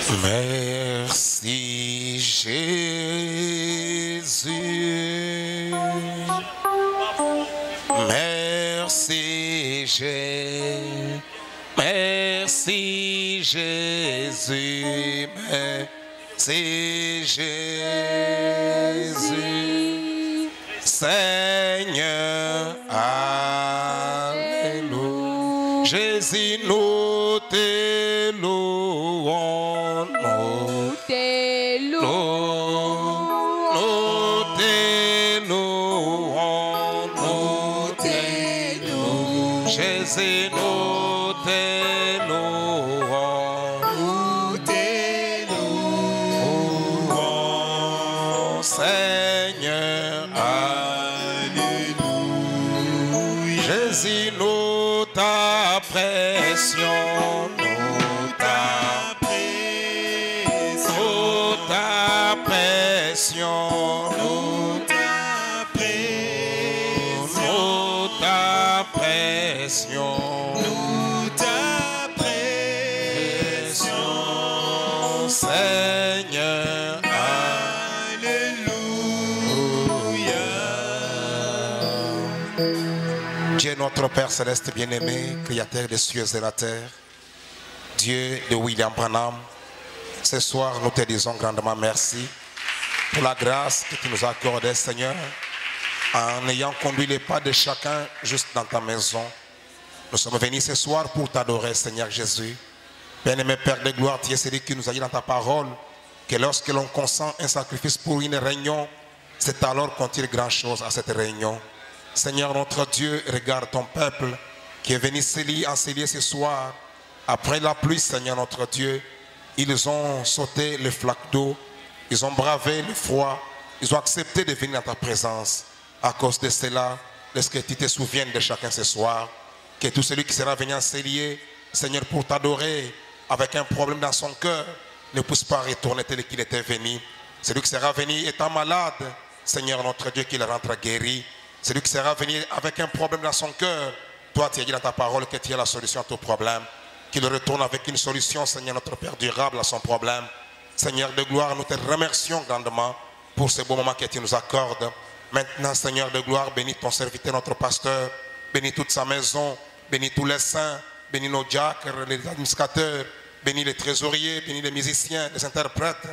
Merci Jésus. Merci Jésus. Merci Jésus. Merci Jésus. Seigneur, alléluia. Jésus, nous te louons. Nous te louons. Nous te louons. Nous te louons. Jésus, nous te louons. Nous te louons. Seigneur, alléluia. Jésus, nous t'apprécions. Nous t'apprécions. Nous t'apprécions. Nous t'apprécions. Seigneur, alléluia. Dieu notre Père céleste bien-aimé, créateur des cieux et de la terre, Dieu de William Branham, ce soir nous te disons grandement merci pour la grâce que tu nous as accordée, Seigneur, en ayant conduit les pas de chacun juste dans ta maison. Nous sommes venus ce soir pour t'adorer, Seigneur Jésus. Bien-aimé Père de gloire, tu es celui qui nous a dit dans ta parole que lorsque l'on consent un sacrifice pour une réunion, c'est alors qu'on tire grand chose à cette réunion. Seigneur notre Dieu, regarde ton peuple qui est venu enseigner ce soir. Après la pluie, Seigneur notre Dieu, ils ont sauté les flaques d'eau, ils ont bravé le froid, ils ont accepté de venir dans ta présence. À cause de cela, laisse que tu te souviennes de chacun ce soir, que tout celui qui sera venu enseigner, Seigneur, pour t'adorer, avec un problème dans son cœur, ne puisse pas retourner tel qu'il était venu. Celui qui sera venu étant malade, Seigneur notre Dieu, qu'il rentre guéri. Celui qui sera venu avec un problème dans son cœur, toi tu as dit dans ta parole que tu as la solution à ton problème. Qu'il retourne avec une solution, Seigneur notre Père, durable à son problème. Seigneur de gloire, nous te remercions grandement pour ce beau moment que tu nous accordes. Maintenant, Seigneur de gloire, bénis ton serviteur, notre pasteur, bénis toute sa maison, bénis tous les saints, bénis nos diacres, les administrateurs, bénis les trésoriers, bénis les musiciens, les interprètes,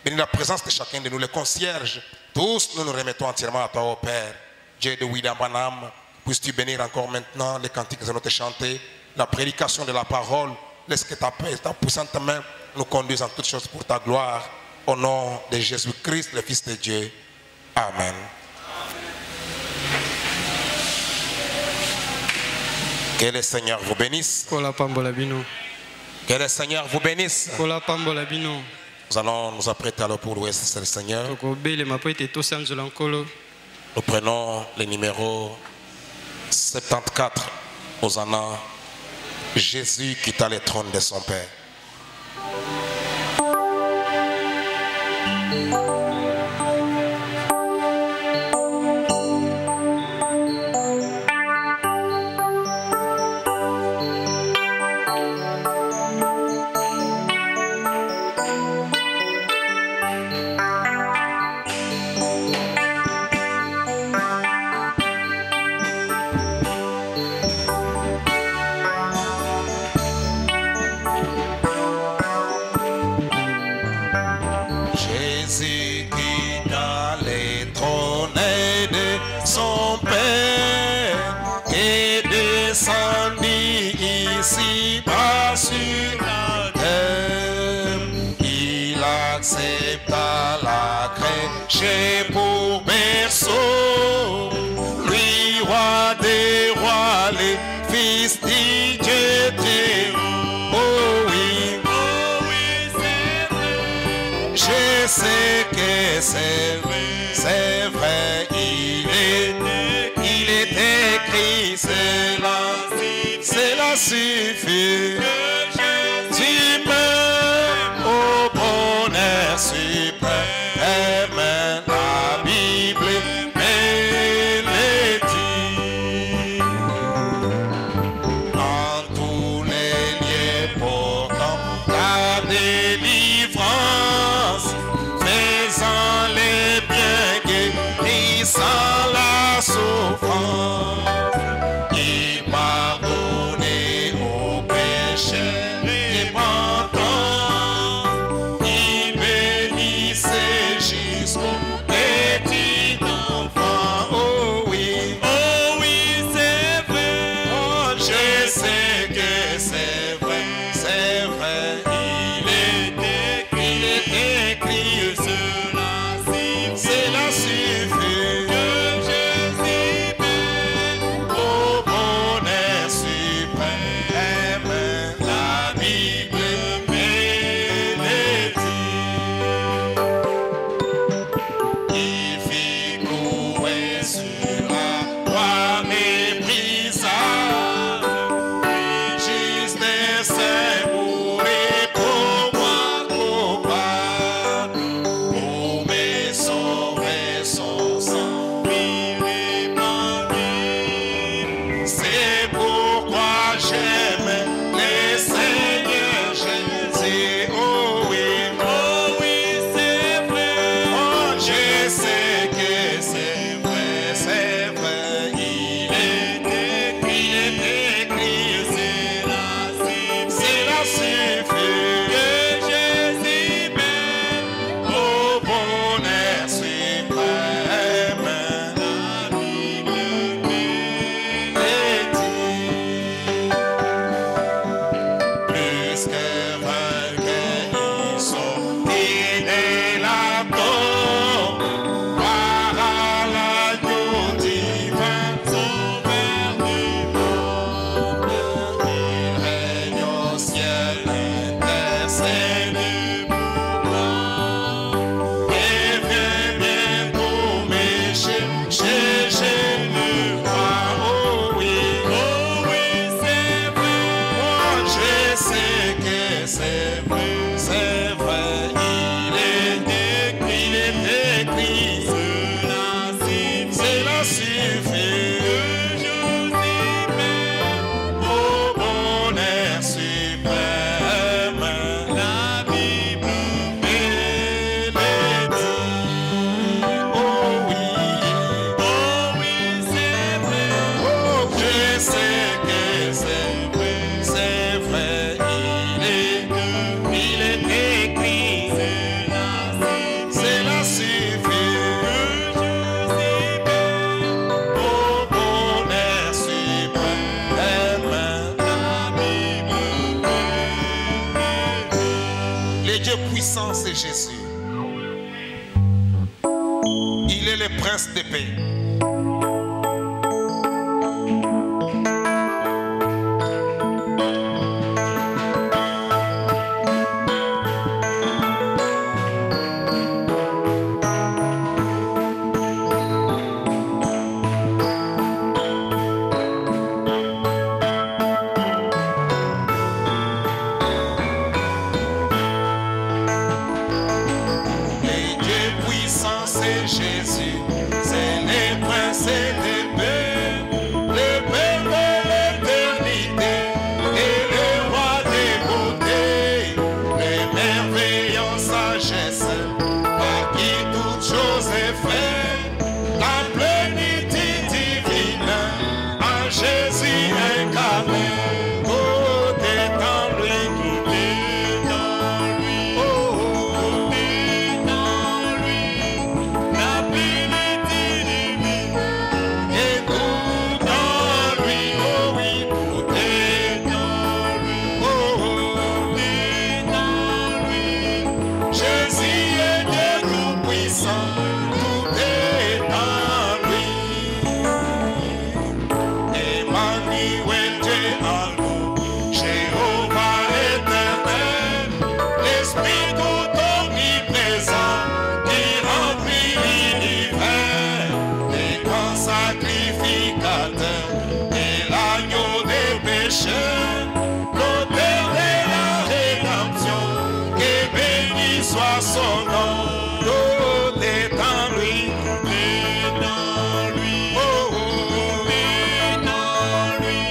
bénis la présence de chacun de nous, les concierges. Tous, nous nous remettons entièrement à toi, ô Père. Dieu de William Branham, puisses-tu bénir encore maintenant les cantiques que nous avons chantés, la prédication de la parole. Laisse que ta paix et ta puissante main nous conduisent en toutes choses pour ta gloire. Au nom de Jésus-Christ, le Fils de Dieu. Amen. Que le Seigneur vous bénisse. Que le Seigneur vous bénisse. Nous allons nous apprêter alors pour louer le Seigneur. Nous prenons le numéro 74, Hosanna, Jésus quitta le trône de son Père. Pour berceau, lui roi des rois, les fils de Dieu très haut. Oh oui, c'est vrai. Je sais que c'est vrai, il est écrit, cela suffit. Jésus meurt au bonheur suprême. La Bible me le dit. En tous les lieux pourtant la délivrance c'est, oh oui, c'est vrai. Oh, je sais que c'est vrai, il est écrit, c'est la suffit que Jésus m'aime, au bonheur suprême, la Bible est dit. Plus que vainqueur, ils sont tirés la tombe, par l'agneau divin, sauveur du monde. Il règne au ciel, intercède pour moi, et vient bientôt m'écher, chercher le roi. Oh oui, c'est vrai. Moi je sais que c'est vrai, il est écrit, cela suffit que Jésus m'aime, au bonheur suprême, la Bible me le dit. Oh oui, c'est vrai. Oh, je sais que c'est vrai, il est écrit, cela suffit que Jésus m'aime, au bonheur suprême, la Bible me dit. Le Dieu puissant, c'est Jésus. Il est le prince de paix. Le Dieu puissant, c'est Jésus, c'est le prince de paix, le Père de l'éternité et le roi des beautés, le merveilleux en sagesse, par qui toute chose est faite, la plénitude divine, en Jésus incarné. Tout est en lui, tout est en lui, oh, tout est en lui, la plénitude divine, et tout en lui, oh oui, tout est en lui, oh, tout est en lui. Jésus est Dieu tout-puissant, tout est en lui. Emmanuel, Dieu en nous, Jéhovah éternel, l'Esprit tout omniprésent qui remplit l'univers, les grands sacrificateurs et l'agneau des pécheurs, l'auteur de la rédemption, que béni soit son nom. Tout est en lui, tout est en lui, oh, tout est en lui,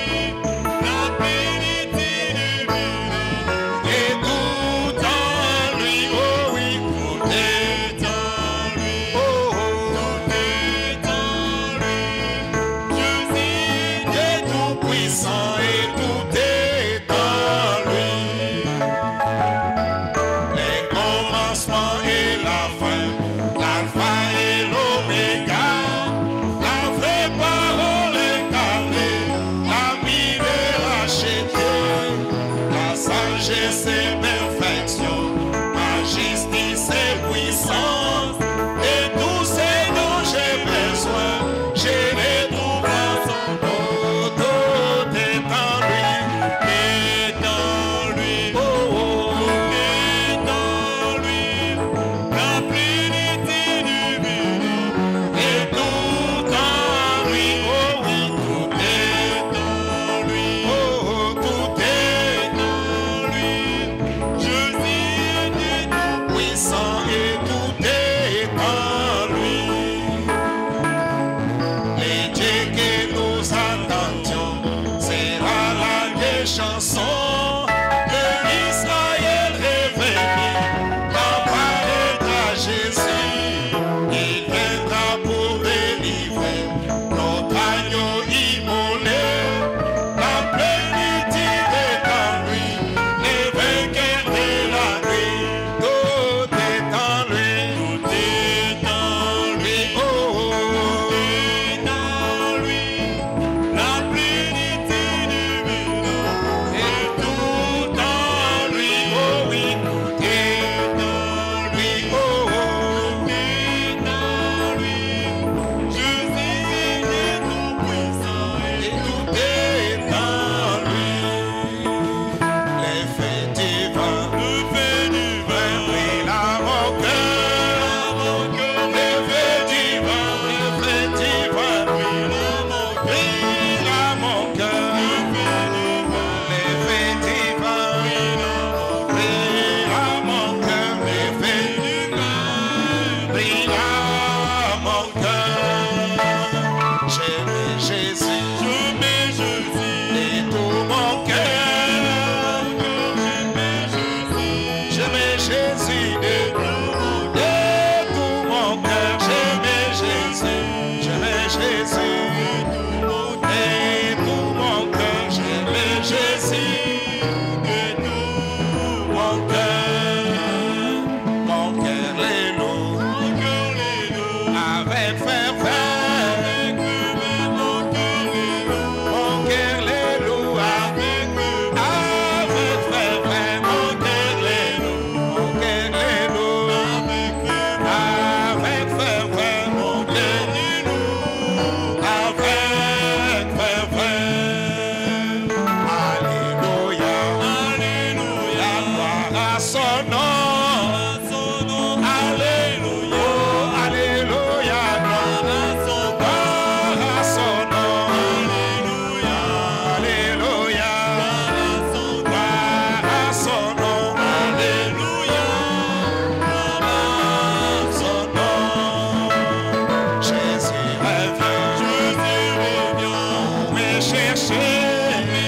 la plénitude divine, et tout en lui, oh oui, tout est en lui, oh, tout est en lui. Jésus est tout puissant et tout est en lui. Les commencements et la Jésus, de tout mon cœur, j'aimais Jésus, j'aimais Jésus, de tout mon cœur, j'aimais Jésus, de tout mon cœur les loue, avec ferveur, mon cœur les loue, avec ferveur, mon cœur les loue, avec ferveur, mon cœur les loue, avec ferveur. Alléluia, Alléluia, gloire à son nom. Alléluia, Alléluia, gloire à son nom. Alléluia, Alléluia, gloire à son nom. Alléluia, gloire à son nom. Jésus revient, me chercher,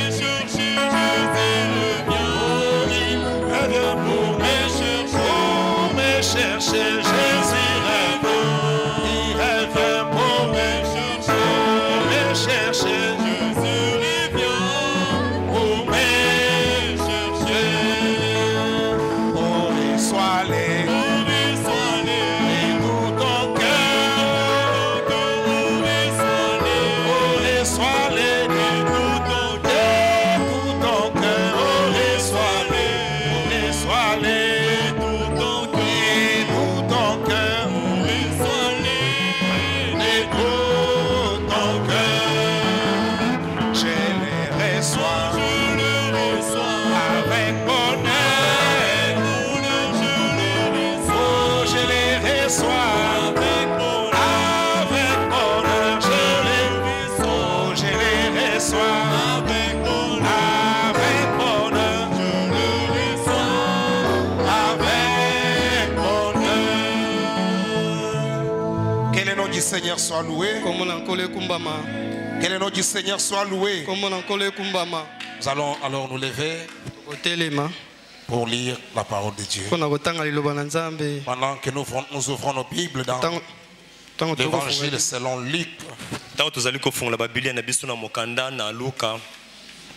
Jésus revient pour me chercher, Jésus revient, il revient pour me chercher, Jésus revient pour me chercher. Oh, reçois-les, et tout ton cœur, oh, reçois-les, et tout ton cœur, oh, reçois-les, tout ton cœur, et tout ton cœur, je les reçois avec bonheur, oh, je les reçois avec bonheur, je les reçois avec bonheur, avec bonheur. Que le nom du Seigneur soit loué. Que le nom du Seigneur soit loué. Nous allons alors nous lever pour lire la parole de Dieu. Pendant que nous ouvrons nos Bibles dans l'évangile selon Luc,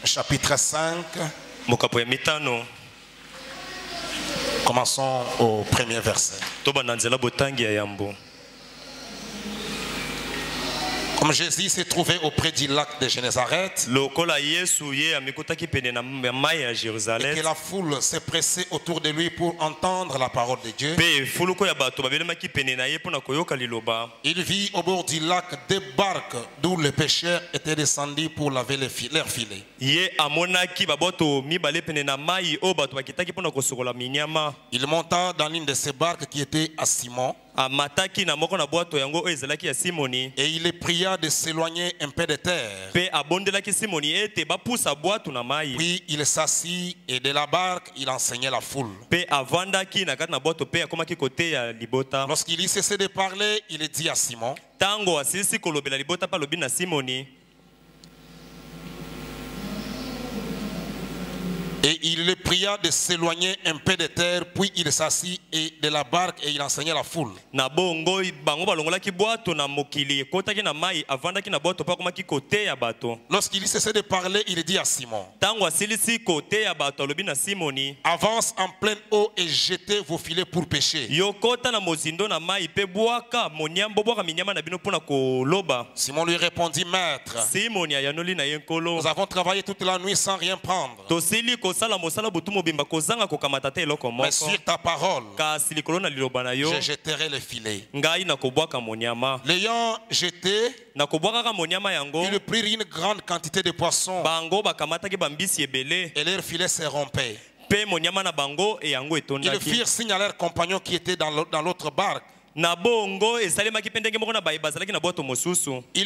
chapitre 5, commençons au premier verset. Comme Jésus s'est trouvé auprès du lac de Génézareth, et que la foule s'est pressée autour de lui pour entendre la parole de Dieu, il vit au bord du lac des barques d'où les pêcheurs étaient descendus pour laver leurs filets. Il monta dans l'une de ces barques qui était à Simon, et il les pria de s'éloigner un peu de terre. Puis il s'assit et de la barque il enseignait la foule. Lorsqu'il y cessait de parler, il dit à Simon, et il le pria de s'éloigner un peu de terre, puis il s'assit et de la barque et il enseignait la foule. Lorsqu'il cessait de parler, il dit à Simon, avance en pleine eau et jetez vos filets pour pêcher. Simon lui répondit, maître, nous avons travaillé toute la nuit sans rien prendre. Mais sur ta parole, je jeterai le filet. L'ayant jeté, il prit une grande quantité de poissons et leur filet se rompait. Ils firent signe à leurs compagnons qui étaient dans l'autre barque. Ils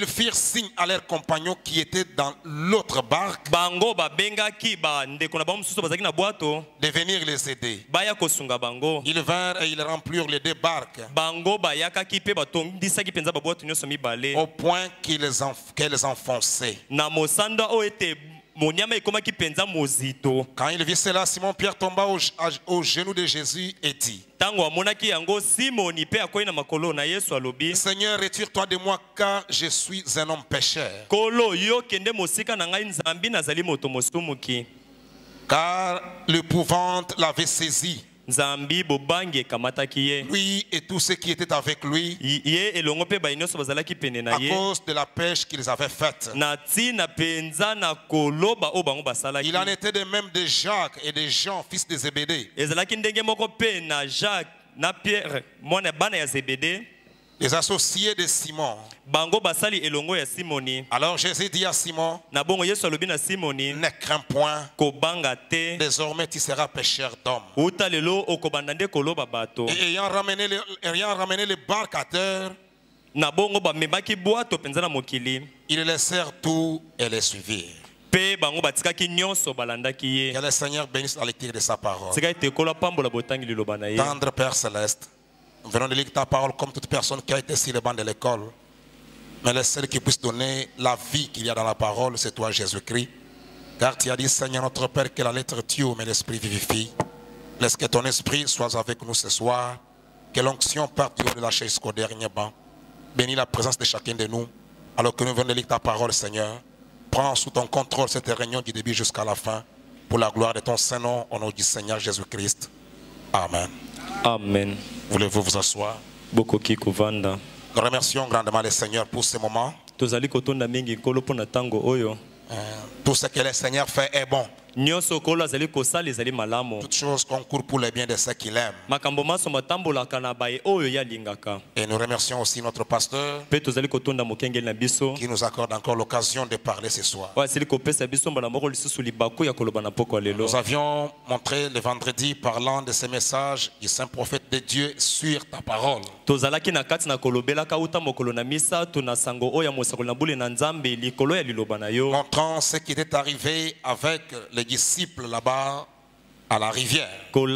firent signe à leurs compagnons qui étaient dans l'autre barque de venir les aider. Ils vinrent et ils remplirent les deux barques au point qu'elles enfonçaient. Quand il vit cela, Simon-Pierre tomba au genou de Jésus et dit: Seigneur, retire-toi de moi car je suis un homme pécheur. Car l'épouvante l'avait saisi, lui et tous ceux qui étaient avec lui, à cause de la pêche qu'ils avaient faite. Il en était de même de Jacques et de Jean, fils de Zébédée, les associés de Simon. Alors Jésus dit à Simon: ne crains point, désormais tu seras pêcheur d'hommes. Et ayant ramené les barques à terre, ils laissèrent tout et les suivirent. Que le Seigneur bénisse la lecture de sa parole. Tendre Père Céleste, nous venons de lire ta parole comme toute personne qui a été sur le banc de l'école. Mais le seul qui puisse donner la vie qu'il y a dans la parole, c'est toi, Jésus-Christ. Car tu as dit, Seigneur notre Père, que la lettre tue, mais l'esprit vivifie. Laisse que ton esprit soit avec nous ce soir. Que l'onction parte du haut de la chaise jusqu'au dernier banc. Bénis la présence de chacun de nous. Alors que nous venons de lire ta parole, Seigneur. Prends sous ton contrôle cette réunion du début jusqu'à la fin. Pour la gloire de ton Saint-Nom, au nom du Seigneur Jésus-Christ. Amen. Amen. Voulez-vous vous asseoir? Nous remercions grandement le Seigneur pour ce moment. Tout ce que le Seigneur fait est bon. Toutes choses concourent pour le bien de ceux qui l'aiment. Et nous remercions aussi notre pasteur qui nous accorde encore l'occasion de parler ce soir. Nous avions montré le vendredi parlant de ce message du saint prophète de Dieu sur ta parole. Montrant ce qui était arrivé avec les disciples là-bas à la rivière. Donc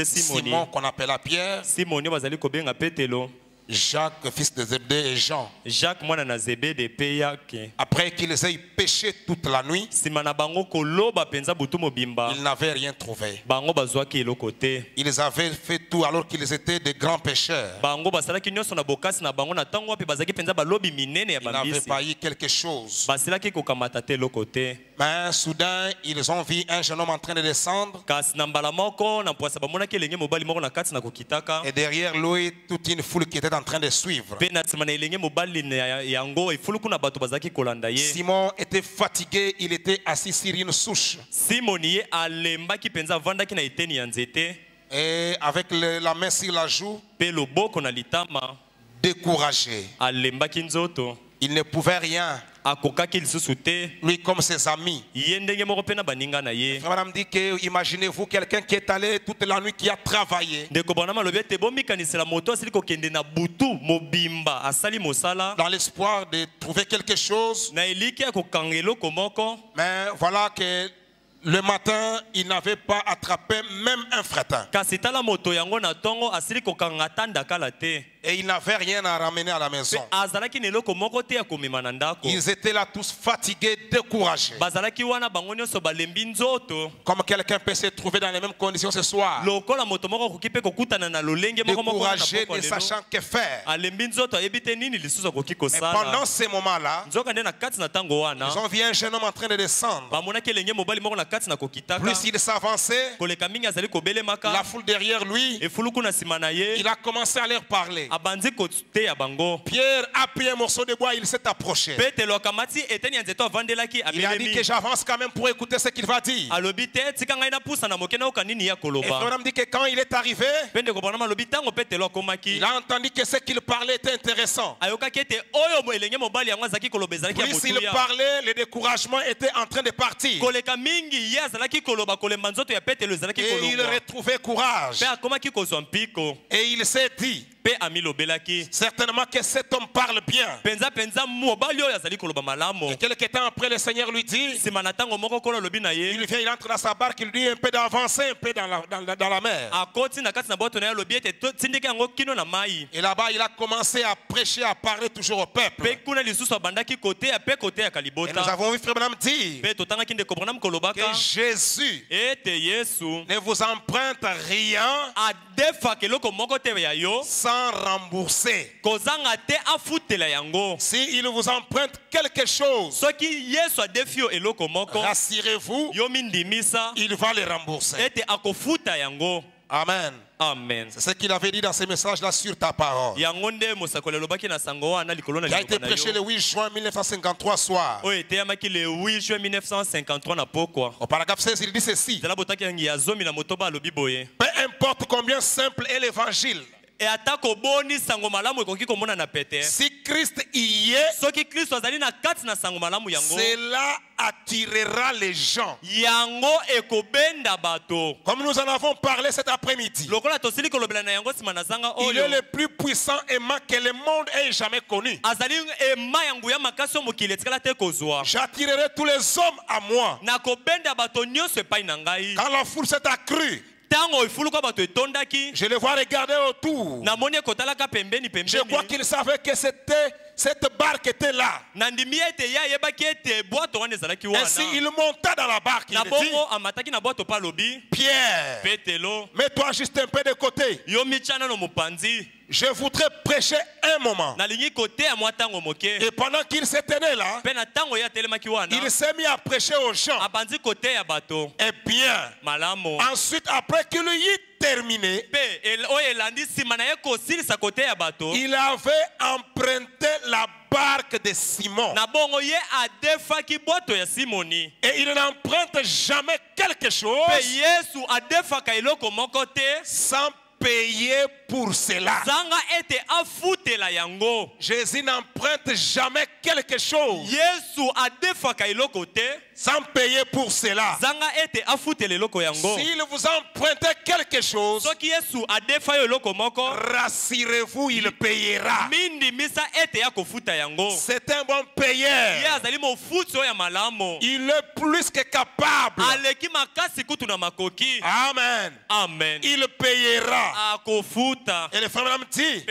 Simon qu'on appelle à Pierre, Jacques, fils de Zébédée, et Jean. Après qu'ils aient pêché toute la nuit, ils n'avaient rien trouvé. Ils avaient fait tout alors qu'ils étaient des grands pêcheurs. Ils n'avaient pas eu quelque chose. Mais soudain, ils ont vu un jeune homme en train de descendre. Et derrière lui, toute une foule qui était en train de suivre. Simon était fatigué, il était assis sur une souche. Et avec la main sur la joue, découragé. Il ne pouvait rien. Lui comme ses amis. Madame dit que imaginez-vous quelqu'un qui est allé toute la nuit, qui a travaillé dans l'espoir de trouver quelque chose. Mais voilà que le matin, il n'avait pas attrapé même un fretin. Et il n'avait rien à ramener à la maison. Ils étaient là tous fatigués, découragés. Comme quelqu'un peut se trouver dans les mêmes conditions ce soir. Découragé, ne sachant que faire. Et pendant ces moments-là, ils ont vu un jeune homme en train de descendre. Plus il s'avançait, la foule derrière lui, il a commencé à leur parler. Pierre a pris un morceau de bois, il s'est approché. Il a dit que j'avance quand même pour écouter ce qu'il va dire. Et Frère dit que quand il est arrivé, il a entendu que ce qu'il parlait était intéressant. Plus il parlait, le découragement était en train de partir. Et il retrouvait courage. Et il s'est dit, Certainement que cet homme parle bien. Et quelques temps après, le Seigneur lui dit, il vient, il entre dans sa barque, il lui dit un peu d'avancer un peu dans la mer. Et là-bas, il a commencé à prêcher, à parler toujours au peuple. Et nous avons vu Frère Branham dire que Jésus ne vous emprunte rien sans rembourser. Si il vous emprunte quelque chose, rassurez-vous, il va le rembourser. Amen. Amen. C'est ce qu'il avait dit dans ce message-là sur ta parole. Qui a été prêché le 8 juin 1953 soir. Au paragraphe 16, il dit ceci. Peu importe combien simple est l'évangile, si Christ y est, cela attirera les gens. Comme nous en avons parlé cet après-midi, il est le plus puissant aimant que le monde ait jamais connu. J'attirerai tous les hommes à moi. Quand la foule s'est accrue, je les vois regarder autour. Je crois qu'ils savaient que cette barque était là. Ainsi, il monta dans la barque. Il dit, Pierre, mets-toi juste un peu de côté. Je voudrais prêcher un moment. Et pendant qu'il se tenait là, il s'est mis à prêcher aux gens. Et bien, ensuite, après qu'il eut terminé, il avait emprunté la barque de Simon. Et il n'emprunte jamais quelque chose sans payer pour cela. Jésus n'emprunte jamais quelque chose sans payer pour cela. S'il vous emprunte quelque chose, rassurez-vous, il payera. C'est un bon payeur. Il est plus que capable. Amen. Amen. Il payera. Et le frère me dit,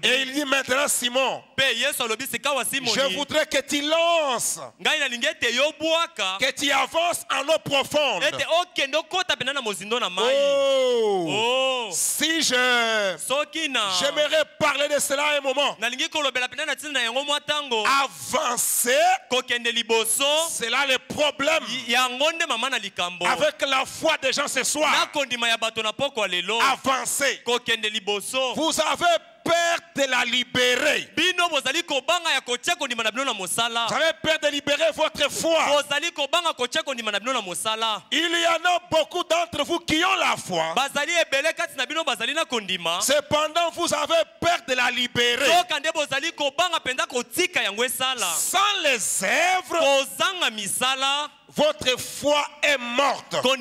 et il dit maintenant, Simon, je voudrais que tu lances, que tu avances en eau profonde. Oh, si j'aimerais parler de cela un moment. Avancer, c'est là le problème avec la foi des gens ce soir. Avancer. Vous avez peur de la libérer. Vous avez peur de libérer votre foi. Il y en a beaucoup d'entre vous qui ont la foi. Cependant, vous avez peur de la libérer. Sans les œuvres, votre foi est morte. Tout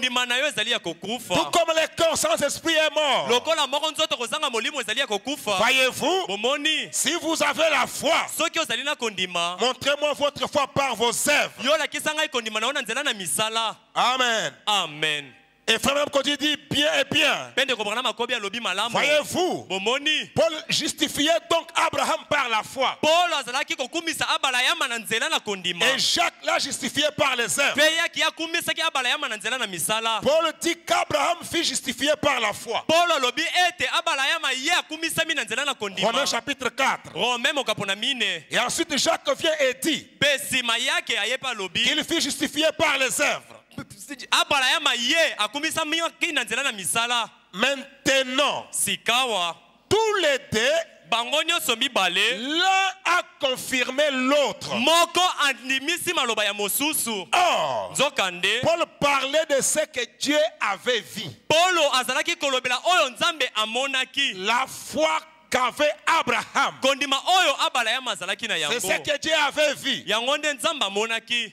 comme le corps sans esprit est mort. Voyez-vous, si vous avez la foi, montrez-moi votre foi par vos œuvres. Amen. Amen. Et frère Cody dit bien et bien. Voyez-vous, Paul justifiait donc Abraham par la foi. Et Jacques l'a justifié par les œuvres. Paul dit qu'Abraham fut justifié par la foi. Romains chapitre 4. Et ensuite Jacques vient et dit qu'il fut justifié par les œuvres. Maintenant, tous les deux, l'un a confirmé l'autre. Or, Paul parlait de ce que Dieu avait vu. La foi qu'avait Abraham, c'est ce que Dieu avait vu.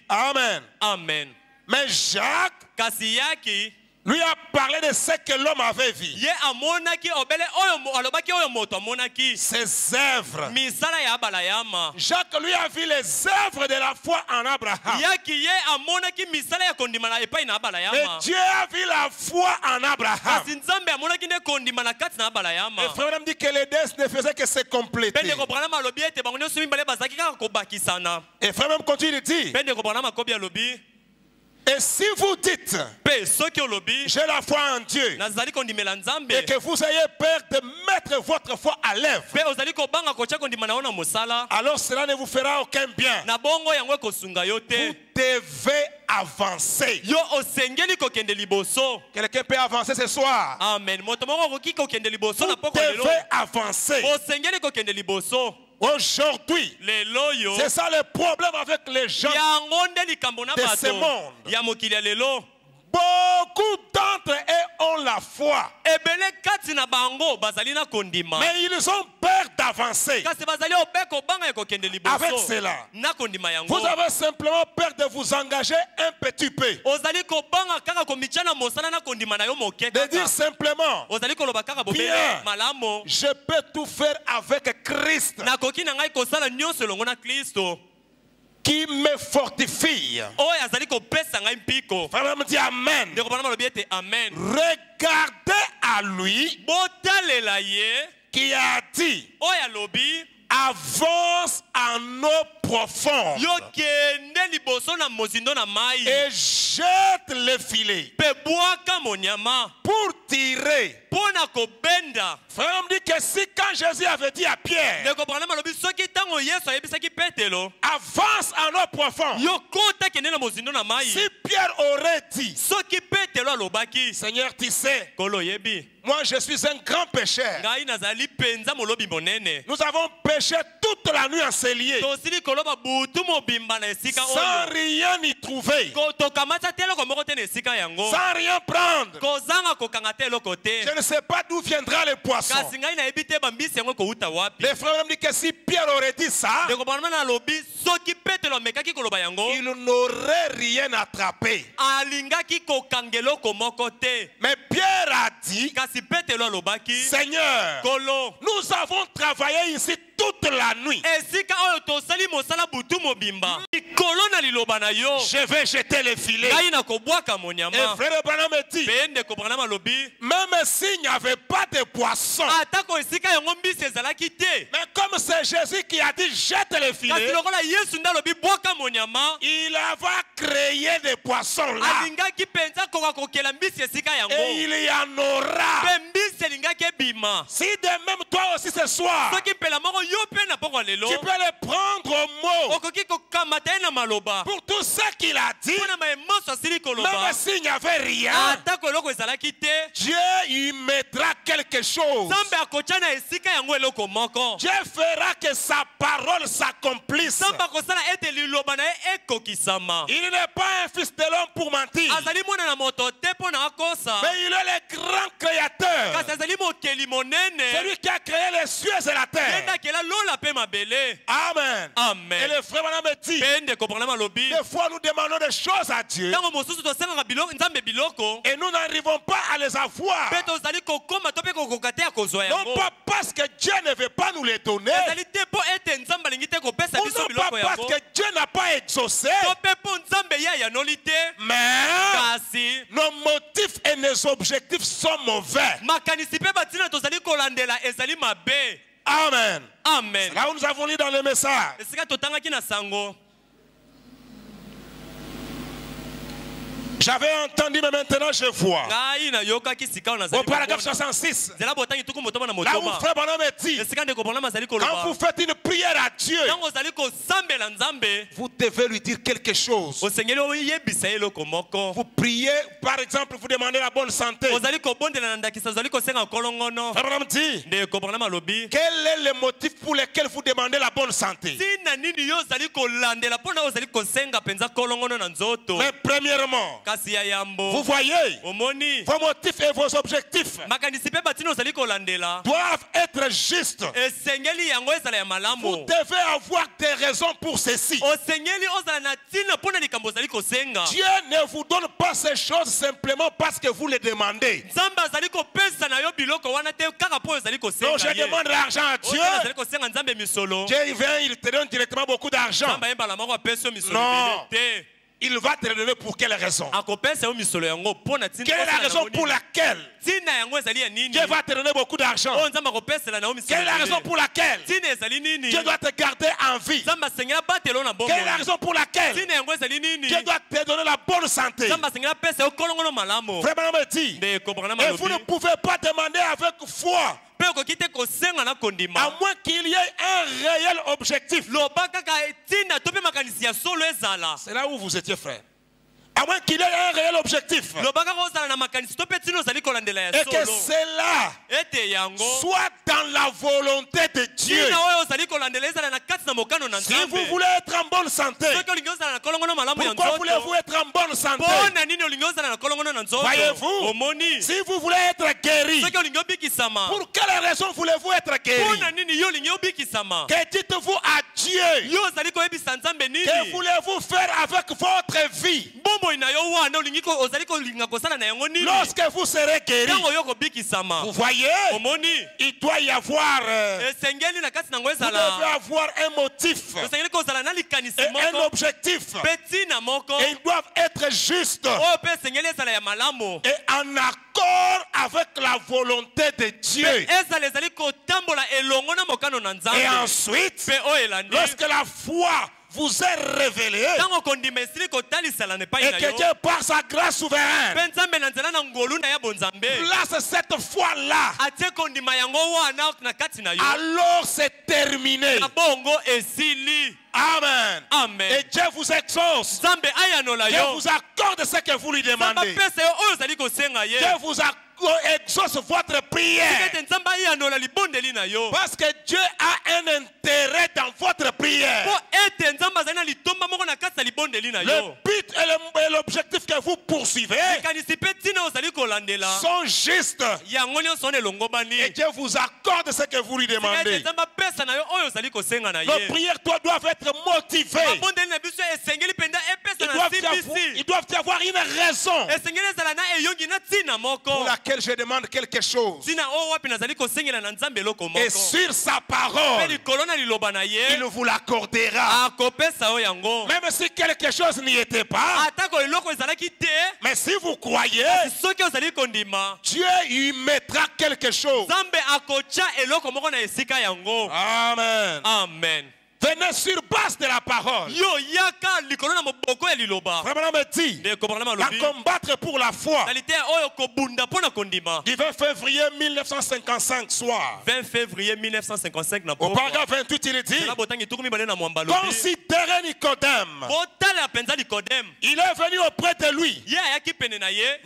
Amen. Mais Jacques, lui a parlé de ce que l'homme avait vu. Ses œuvres. Jacques lui a vu les œuvres de la foi en Abraham. Et Dieu a vu la foi en Abraham. Et frère me dit que les deux ne faisaient que se compléter. Et frère même continue de dire. Et si vous dites, j'ai la foi en Dieu, et que vous ayez peur de mettre votre foi à l'œuvre, alors cela ne vous fera aucun bien. Vous devez avancer. Quelqu'un peut avancer ce soir. Amen. Vous devez avancer. Aujourd'hui, c'est ça le problème avec les gens de ce monde. Beaucoup d'entre eux ont la foi, mais ils ont peur d'avancer. Avec cela, vous avez simplement peur de vous engager un petit peu, de dire simplement, bien, je peux tout faire avec Christ qui me fortifie. Frère me dit amen. Regardez à lui qui a dit, avance en eau profonde et jette le filet pour tirer. Frère me dit que si quand Jésus avait dit à Pierre, avance en eau profonde, si Pierre aurait dit, Seigneur, tu sais, moi je suis un grand pécheur, nous avons péché toute la nuit enseigné, sans rien y trouver, sans rien prendre. Je ne sais pas d'où viendra le poisson. Les frères me disent que si Pierre aurait dit ça, il n'aurait rien attrapé. Mais Pierre a dit, Seigneur, nous avons travaillé ici toute la nuit. Je vais jeter les filets. Et frère Branham me dit, même s'il n'y avait pas de poisson, mais comme c'est Jésus qui a dit jette les filets, il va créer des poissons là. Et il y en aura. Si de même toi aussi ce soir, tu peux les prendre au mot pour tout ce qu'il a dit, même s'il n'y avait rien, Dieu y mettra quelque chose. Dieu fera que sa parole s'accomplisse. Il n'est pas un fils de l'homme pour mentir, mais il est le grand créateur, celui qui a créé les cieux et la terre. Amen. Amen. Et le frère me dit, des fois nous demandons des choses à Dieu et nous n'arrivons pas à les avoir, non pas parce que Dieu ne veut pas nous les donner, ou non pas parce que Dieu n'a pas exaucé, mais nos motifs et nos objectifs sont mauvais. Amen. Amen. Là où nous avons lu dans le message, j'avais entendu, mais maintenant je vois. Au paragraphe 66, là où frère Branham dit, quand vous faites une prière à Dieu, vous devez lui dire quelque chose. Vous priez, par exemple, vous demandez la bonne santé. Frère Branham dit, quel est le motif pour lequel vous demandez la bonne santé? Mais premièrement, vous voyez, vos motifs et vos objectifs doivent être justes. vous devez avoir des raisons pour ceci. Dieu ne vous donne pas ces choses simplement parce que vous les demandez. Donc je demande l'argent à Dieu. Dieu vient, il te donne directement beaucoup d'argent. Non. Il va te le donner pour quelle raison? Quelle est la raison pour laquelle Dieu va te donner beaucoup d'argent? Quelle est la raison pour laquelle Dieu doit te garder en vie? Quelle est la raison pour laquelle Dieu doit te donner la bonne santé? Vraiment me dit, et vous ne pouvez pas demander avec foi, à moins qu'il y ait un réel objectif. C'est là où vous étiez, frère. À moins qu'il y ait un réel objectif. Et que cela soit dans la volonté de Dieu. Si vous voulez être en bonne santé, pourquoi voulez-vous être en bonne santé? Voyez-vous, si vous voulez être guéri, pour quelle raison voulez-vous être guéri? Que dites-vous à Dieu? Que voulez-vous faire avec votre vie? Lorsque vous serez guéri, vous voyez, il doit y avoir, vous devez avoir un motif et un objectif, et ils doivent être justes et en accord avec la volonté de Dieu. Et ensuite, lorsque la foi vous est révélé et que Dieu par sa grâce souveraine place cette foi-là, alors c'est terminé. Amen. Amen. Et Dieu vous exauce. Dieu vous accorde ce que vous lui demandez. Dieu vous exauce votre prière. Parce que Dieu a un intérêt dans votre prière. Le but et l'objectif que vous poursuivez sont justes. Et Dieu vous accorde ce que vous lui demandez. Nos prières doivent être motivées. Ils doivent avoir une raison pour laquelle je demande quelque chose. Et sur sa parole, il vous l'accordera. Même si quelque chose n'y était pas, mais si vous croyez, Dieu y mettra quelque chose. Amen. Amen. Venez sur base de la parole. Vraiment me dit, à combattre pour la foi. Du 20 février 1955 soir. 20 février 1955 au paragraphe 28, il dit, considérez Nicodème. Il est venu auprès de lui.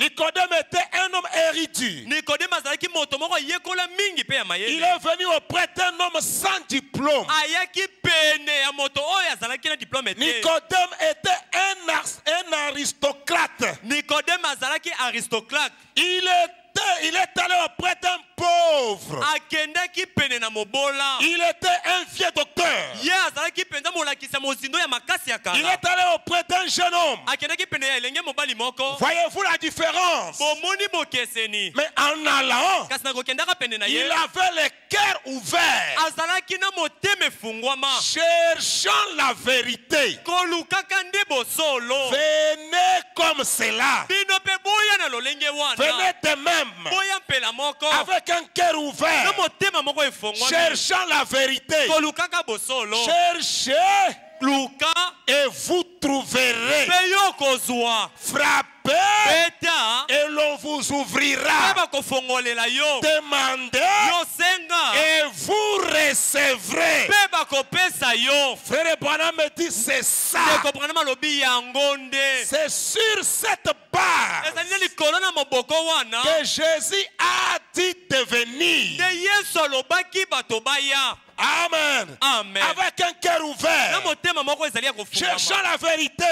Nicodème était un homme érudit. Il est venu auprès d'un homme sans diplôme. Nicodème était un aristocrate. Il est allé auprès d'un pauvre. Il était un vieux docteur. Il est allé auprès d'un jeune homme. Voyez-vous la différence? Mais en allant, il avait le cœur ouvert, cherchant la vérité. Venez comme cela. Venez de même, avec un cœur ouvert, cherchant la vérité. Cherchez et vous trouverez. Frappez et l'on vous ouvrira. Demandez et vous recevrez. Frère Branham me dit, c'est ça. C'est sur cette base que Jésus a dit de venir. Amen. Amen. Avec un cœur ouvert, cherchant la vérité,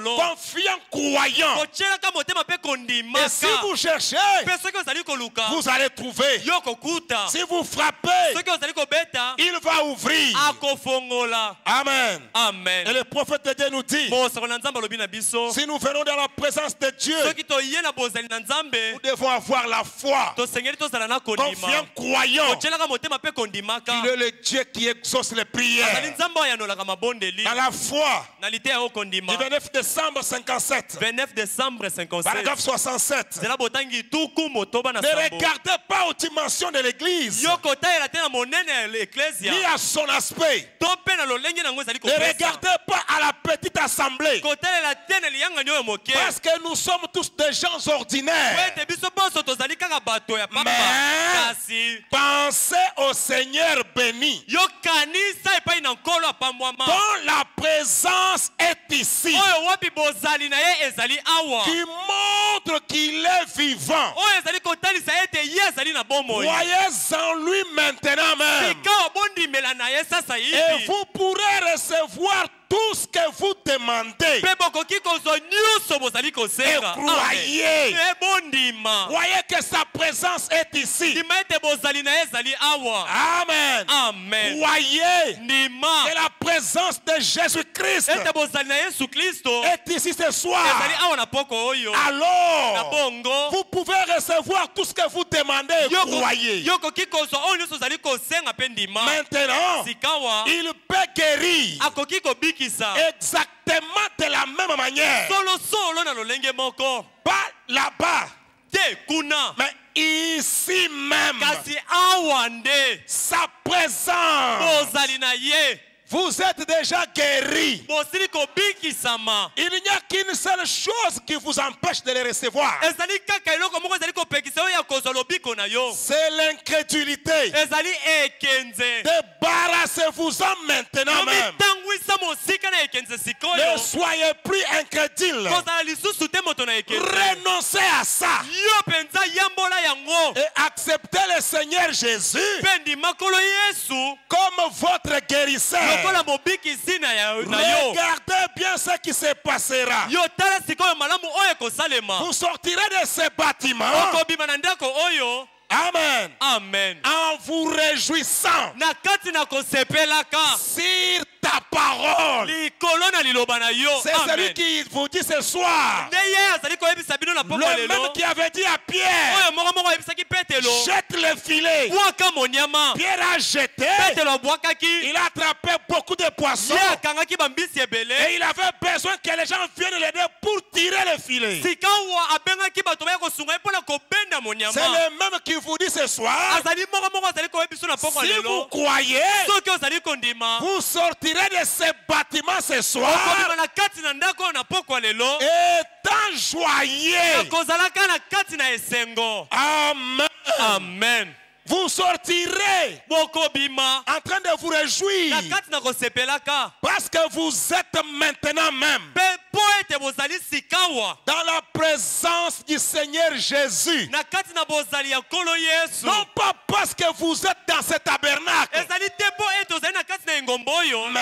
solo. confiant, croyant. Kochelaka motema pe kondimaka. Et si vous cherchez, Pe soki ozali koluka. vous allez trouver. Yo kokuta. Si vous frappez, Soki ozali kobeta. il va ouvrir. Akofongola. Amen. Amen. Et le prophète de Dieu nous dit, Bosako na Nzambe alobi na biso. si nous venons dans la présence de Dieu, Soki toye na bozali na Nzambe. nous devons avoir la foi, Tosengeli tozala na kondima. confiant, croyant. Kochelaka motema pe kondimaka. Il est le Dieu qui exauce les Azali prières. Nzambe oyo ayanolaka mabondeli. Dans la foi, Na liteya oyo kondima. du 29 décembre 57, 29 décembre 57. paragraphe 67. Zela botangi tuku motoba na Ne sambo. regardez pas aux dimensions de l'église, Yo kotayela te na monene ya l'ecclesia. ni à son aspect. To pe na lolenge nango ezali Ne kopesa. regardez pas à la petite assemblée, Kotalela te na liyangani oyo moke. parce que nous sommes tous des gens ordinaires. Ete biso bonso tozali kaka bato ya pamba. Mais Kasi pensez au Seigneur béni, yo kanisa epai na nkolo apambwama. dont la présence est ici, Oyo wapi bozali na ye ezali awa. qui montre qu'il est vivant. Oyo ezali kotalisa ete ye ezali na bomoi. Croyez en lui maintenant même, Sika obondimela na ye sasa et hivi. vous pourrez recevoir tout ce que vous demandez. Pe bokoki kozwa nyonso bozali Et kosenga. croyez, Ebondima. croyez que sa présence est ici. Ndima ete bozali na ye ezali awa. Amen. Amen. Croyez Ndima. que la présence de Jésus-Christ Ete bozali na Yesu Kristo. est ici ce soir. Ezali awa na poko oyo. Na Alors, bongo. vous pouvez recevoir tout ce que vous demandez et croyez. Yokoki kozwa oyo nyonso ozali kosenga pe ndima. Maintenant, Sikawa. il peut guérir Akoki kobikisa. exactement de la même manière. Solo na lolenge moko. Pas là-bas, Te kuna. mais ici même. Kasi awa nde. Sa présence. Bozali na ye. Vous êtes déjà guéris. Bosili kobikisama. Il n'y a qu'une seule chose qui vous empêche de les recevoir. Ezali kaka eloko moko ezali kopekisa oyo ya kozwa lobiko na yo. C'est l'incrédulité. Ezali ekenze. Débarrassez-vous-en maintenant même. Mitangwisa mosika na ekenze Ne sikoyo. soyez plus incrédule. Kozala lisusu te moto na ekenze. Renoncez à ça Yo penza yambola yango. et acceptez le Seigneur Jésus Pendi makolo Yesu. comme votre guérisseur. Lokola mobikisi na yo. Regardez bien ce qui se passera. Yo tala sikoyo malamu oyo kosalema. Vous sortirez de ce bâtiment. Okobima na ndako oyo. Amen. Amen. En vous réjouissant Na kati na kosepelaka. sur ta parole. Likolo na liloba na yo. C'est celui qui vous dit ce soir. Ndeye azali koyebisa bino na poko Le lelo. même qui avait dit à Pierre, Oyo moko ayebisaki Petelo. jette le filet. Bwaka monyama. Pierre a jeté. Petelo abwakaki. Il a attrapé beaucoup de poissons. Ye akangaki bambisi ebele. Et il avait besoin que les gens viennent l'aider pour tirer le filet. Sikawa abengaki bato baya kosunga ye mpona kobenda C'est monyama. le même qui vous dit ce soir. Azali moko azali koyebiso na poko Si vous lelo. croyez, Soki ozali kondima. vous sortirez de ce bâtiment ce Okobima soir na kati na ndako na poko lelo. étant joyeux. Kozalaka na kati na esengo. Amen. Amen. Vous sortirez Bokobima. en train de vous réjouir Na kati na kosepelaka. parce que vous êtes maintenant même Pe po ete bozali sikawa. dans la présence du Seigneur Jésus. Na kati na bozali ya nkolo Yesu. Non pas parce que vous êtes dans ce tabernacle, Ezali te po ete ozali na kati na engombo oyo. mais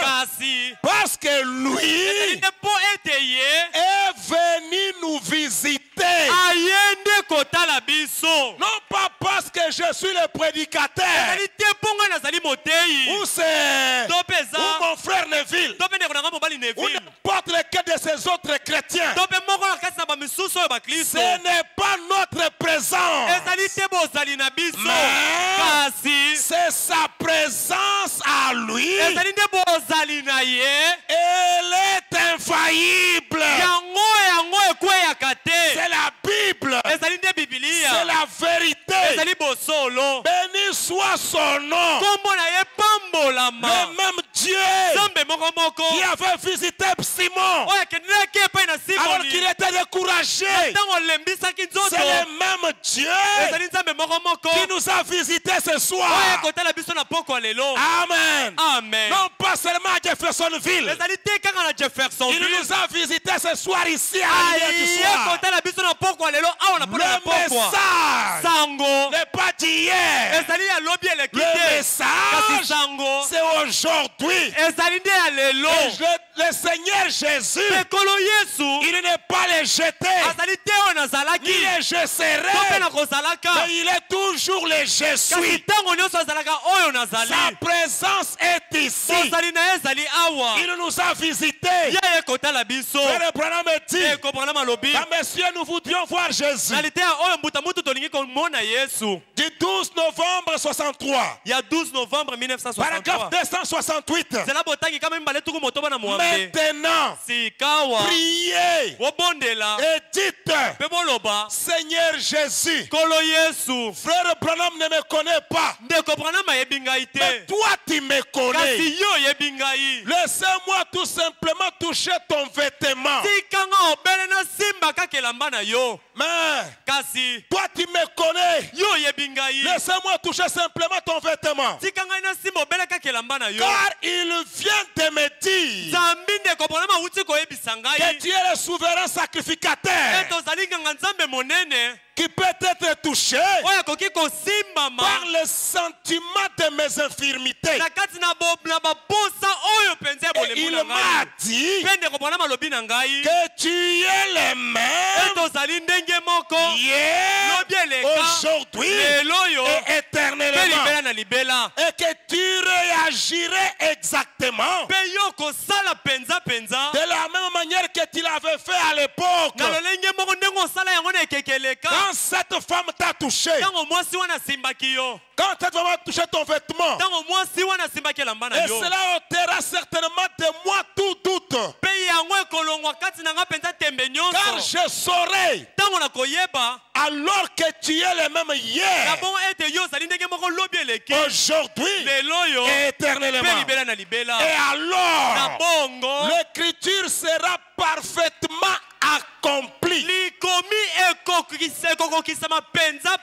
Kasi. parce que Ezali lui te po ete ye. est venu nous visiter. Ayende kotala biso. Non pas parce que je suis le prédicateur Ezali te po ngai nazali moteyi. ou c'est To peza. ou mon frère Neville To pe ndeko na ngai mobali ou Neville. n'importe lequel de ces autres chrétiens. To pe moko na kati na bamisusu oyo bakristo. Ce n'est pas notre présence, Ezali te bozali na biso. mais Kasi. c'est sa présence à lui. Ezali nde bozali na ye. Elle est infaillible. Yango ekweyaka te. C'est la Bible. Ezali nde C'est Bibilia. la vérité. Ezali bosolo. Béni soit son nom. Kombo na ye pambolama. Le même Dieu Nzambe moko qui avait visité Simon oyo akendeki epai na alors qu'il Simoni était découragé. ntango olembisaki C'est nzoto le même Dieu ezali nzambe moko moko qui nous a visités ce oyo soir. ekotala biso na poko ya lelo Amen. amen Non pas seulement à Jeffersonville. ezali te kaka na Il Jeffersonville nous a visités ce soir ici à l'hier du aye soir. kotala biso na poko ya lelo awa na pona na Le pokwa message sango n'est pas d'hier. ezali ya lobi eleki Le te kasi message, sango c'est aujourd'hui. ezali nde ya lelo Et le Seigneur Jésus, ekolo yesu il n'est pas les jeté, azali te oyo nazalaki ni les je to mpe serai, na kozalaka mais il est toujours les je kasi suis. ntango nyonso azalaka oyo nazali Sa présence est ici. ozali na ye ezali awa Il nous a visités. ye ekotala biso Frère Branham dit, ekoprana malobi ah, messieurs, nous voudrions voir Jésus. na liteya oyo mbuta mutu tolingi komona yesu Du 12 novembre 63, ya 12 novembre paragraphe 1963 268. nzela botangi kama mibale tuku motoba na mwambe Maintenant, sikawa priez bobondela et dites, mpe boloba Seigneur Jésus, kolo yesu frère Branham ne me connaît pas, ndeko branam ayebi ngai mais te toi tu me connais. kasi yo oyebi ngai Laissez-moi tout simplement toucher ton vêtement. tikanga obele na simba kaka elamba na yo Mais kasi toi tu me connais. yo oyebi ngai Laissez-moi toucher simplement ton vêtement. tika ngai na simba obele kaka elamba na yo Car il vient de me dire nzambi ndeko branam awuti koyebisa que ngai tu es le souverain sacrificateur ete ozali nganga nzambe monene qui peut être touché oyo akoki kosimbama par le sentiment de mes infirmités. na kati na baposa oyo mpenza ya Et bolemu il na m'a ngai dit mpe ndeko branam alobi na ngai que tu es le même ete ozali ndenge moko hier, lobi eleka aujourd'hui lelo oyo et mpe éternellement. libela na libela Et que tu réagirais exactement mpe yo kosala penza de la même manière que tu l'avais fait à l'époque. na lolenge moko ndenge osala yango na ekeke eleka Quand cette femme t'a touché, ntango mwasi wana asimbaki yo quand cette femme a touché ton vêtement, ntango mwasi wana asimbaki elamba na et yo cela ôtera certainement de moi tout doute. mpe yango ekolongwa kati na nga mpenza tembe Car nyonso je saurai ntango nakoyeba alors que tu es le même na hier, bongo ete yo ozali ndenge moko lobi eleki aujourd'hui lelo oyo et mpe éternellement. libela na libela Et na alors, bongo l'écriture sera parfaitement accomplie. likomi ekokokisama penza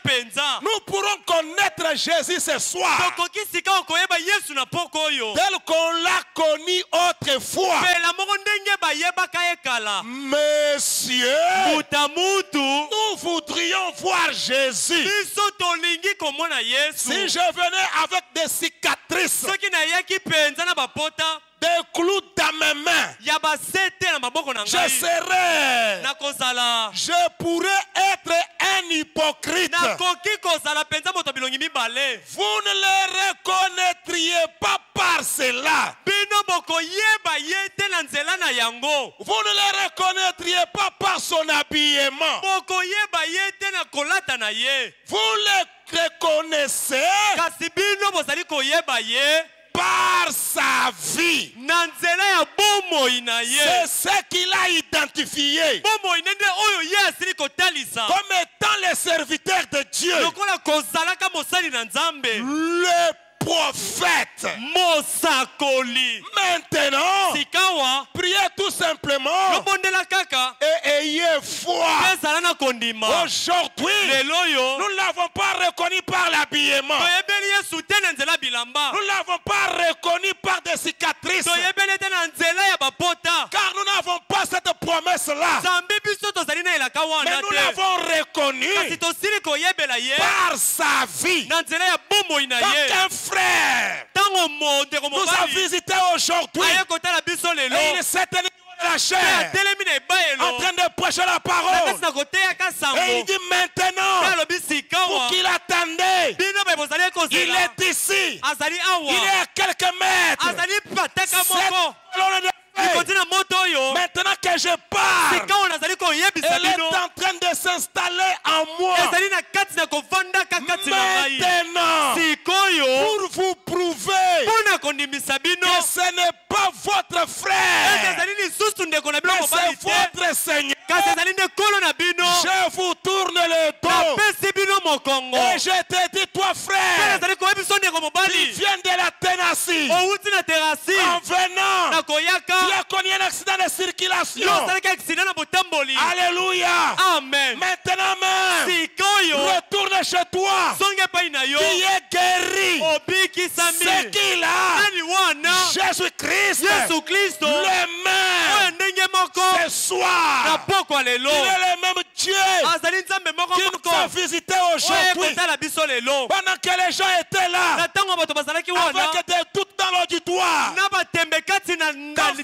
Nous pourrons connaître Jésus ce soir tokoki sika okoyeba yesu na poko oyo tel qu'on l'a connu autrefois. mpela moko ndenge bayebaka ye kala Messieurs, buta mutu nous voudrions voir Jésus. biso tolingi komona yesu Si je venais avec des cicatrices, soki nayeki mpenza na bapota des clous dans mes mains, ya basete na maboko na je ngai serais, nakozala je pourrais être un hypocrite. nakoki kozala mpenza moto bilongi mibale Vous ne les reconnaîtriez pas par cela. bino bokoyeba ye te na nzela na yango Vous ne les reconnaîtriez pas par son habillement. bokoyeba ye te na kolata na ye Vous les reconnaissez kasi bino bozali koyeba ye par sa vie. na nzela ya bomoi na ye C'est ce qu'il a identifié bomoi nde oyo ye asili kotalisa comme étant les serviteurs de Dieu. lokola kozalaka mosali na nzambe Le prophète. mosakoli Maintenant, sikawa priez tout simplement lobondela kaka et ayez foi. ezala na kondima Aujourd'hui, lelo oyo nous ne l'avons pas reconnu par l'habillement. toyebeli yesu te na nzela bilamba Nous ne l'avons pas reconnu par des cicatrices. toyebeli te na nzela ya bapota Car nous n'avons pas cette promesse-là. nzambe biso tozali na elaka Mais wana nous te l'avons reconnu kasi tosili koyebela ye par sa vie. na nzela ya bomoi na Donc ye un frère ntango ndeko nous a mobali visité aujourd'hui aye kotala biso lelo et il s'est tenu de la mpe chair atelemi na en ebayelo train de prêcher la na parole. kasi na koteyaka Et il sango dit mpe maintenant, alobi sikawa pour qu'il attendait, bino be bozali il kozela est ici. azali Il est awa à quelques mètres. azali pataka Cette moko colonne de feu. likoti na moto oyo Maintenant que je parle, sikawa nazali koyebisa elle est bino en train de s'installer en moi. ezali na kati na kovandaka kati na ngai Maintenant, sikoyo pour vous prouver mpo na kondimisa bino que ce n'est pas votre ete frère, ezali lisusu ndeko na bino mais mobali c'est te votre Seigneur, kasi ezali nde nkolo na bino je vous tourne le dos. napesi bino mokongo Et je te dis, toi mpe frère, nazali koyebiso ndeko tu mobali viens de la Tennessee. owuti na terasi En venant, na tu koyaka as connu un accident de circulation. yo osalaki accident na botamboli. Alléluia. Amen. Maintenant même, Sikoyo retourne chez toi. songe epai na yo Tu es guéri. obikisami. C'est qu'il a. Nani wana Jésus-Christ. Yesu Kristo Le oyo même. ndenge moko Ce na soir. pokwa lelo Il est le même Dieu azali nzambe moko qui moko nous a visité oyo aujourd'hui. ekotala biso lelo Pendant que les gens étaient là, na ntango bato bazalaki wana avec des doutes dans l'auditoire, na batembe kati na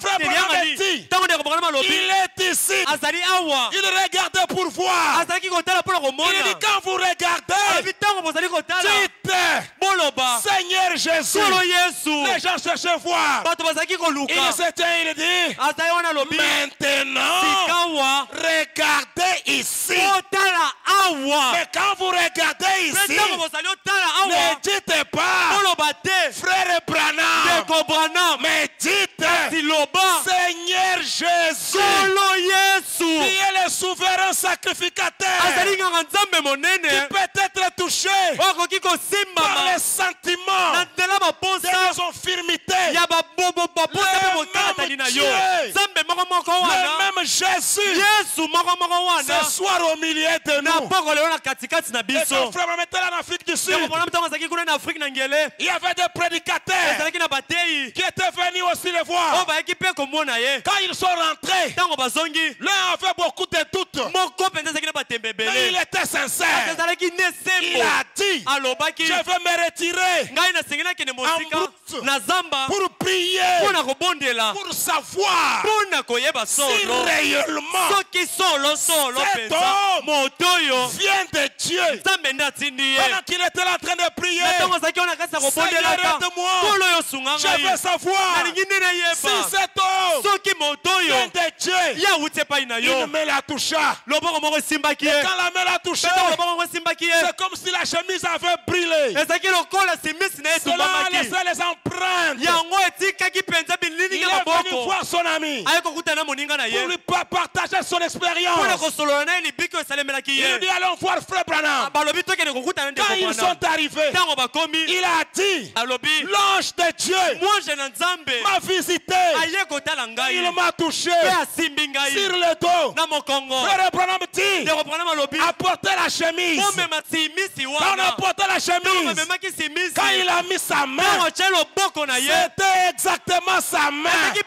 Frère Branham dit, ntango ndeko bokana malobi il est ici. azali awa Il regardait pour voir. azalaki kotala mpona Il komona dit quand vous regardez, alobi ntango bozali kotala dites, boloba Seigneur Jésus. solo yesu Les gens cherchaient voir. bato bazalaki koluka Il s'était, il dit, azali wana alobi maintenant, sikawa regardez ici. otala awa Mais quand vous regardez mpe ici, ntango bozali otala ne awa dites pas, boloba te frère Branham, ndeko branam mais dites, siloba Seigneur Jésus, solo qui yesu est le souverain sacrificateur, azali nganga nzambe qui monene peut être touché oyo akoki par kosimbama les sentiments na nzela de baposa nos infirmités. ya baposa mpe Le botalatani na yo même Dieu. nzambe moko moko Le wana même Jésus, yesu moko moko wana ce soir au milieu de na nous. poko lelo na katikati na Et biso ton frère était en Afrique du Sud. ndeko mwana ntango azalaki kuna na afrike na ngele Il y avait des prédicateurs ezalaki na bateyi qui étaient venus aussi le oyo voir. bayaki mpe komona ye Quand ils sont rentrés, ntango bazongi l'un avait beaucoup de doutes, moko mpenza ezalaki na batembe mais il ebele était sincère. ezalaki ne Il sembo a dit, alobaki je vais me retirer ngai nasengi nakende mosika route. na zamba pour prier, mpona kobondela pour savoir mpona koyeba si solo réellement soki solosolo cet mpenza homme moto oyo vient de Dieu. nzambe nde atindi ye Pendant qu'il était en train de prier, na ntango azalaki wana kasi ya kobondelaka Seigneur, aide-moi. nkolo oyo sunga je ngai veux savoir nalingi nde si nayeba cet homme soki moto oyo vient de Dieu. ye awuti epai na yo Une main la toucha. loboko moko esimbaki ye Quand la main l'a touché, mpe ntango loboko moko esimbaki ye c'est comme si la chemise avait brûlé. ezalaki lokola simisi na ye Cela a etumbamaki laissé les empreintes. yango etikaki mpenza Il bililingi est na venu maboko voir son ami aye kokutana na moninga na pour ye lui partager son mpona expérience. kosolola na ye libiki oyo esalemelaki Il ye dit allons voir frère Branham. balobi tokende kokutana Quand ndeko ils mwana sont arrivés, ntango bakomi il a dit alobi l'ange de Dieu mwanje na nzambe m'a visité. aye kotala ngai Il m'a touché mpe asimbi ngai sur le dos. na mokongo Frère Branham dit ndeko branam alobi apportez la chemise. bomema simisi Quand on wana apportait la ntango chemise, bamemaki simisi quand il a mis sa main, ntango atie loboko na ye c'était exactement sa main. azalaki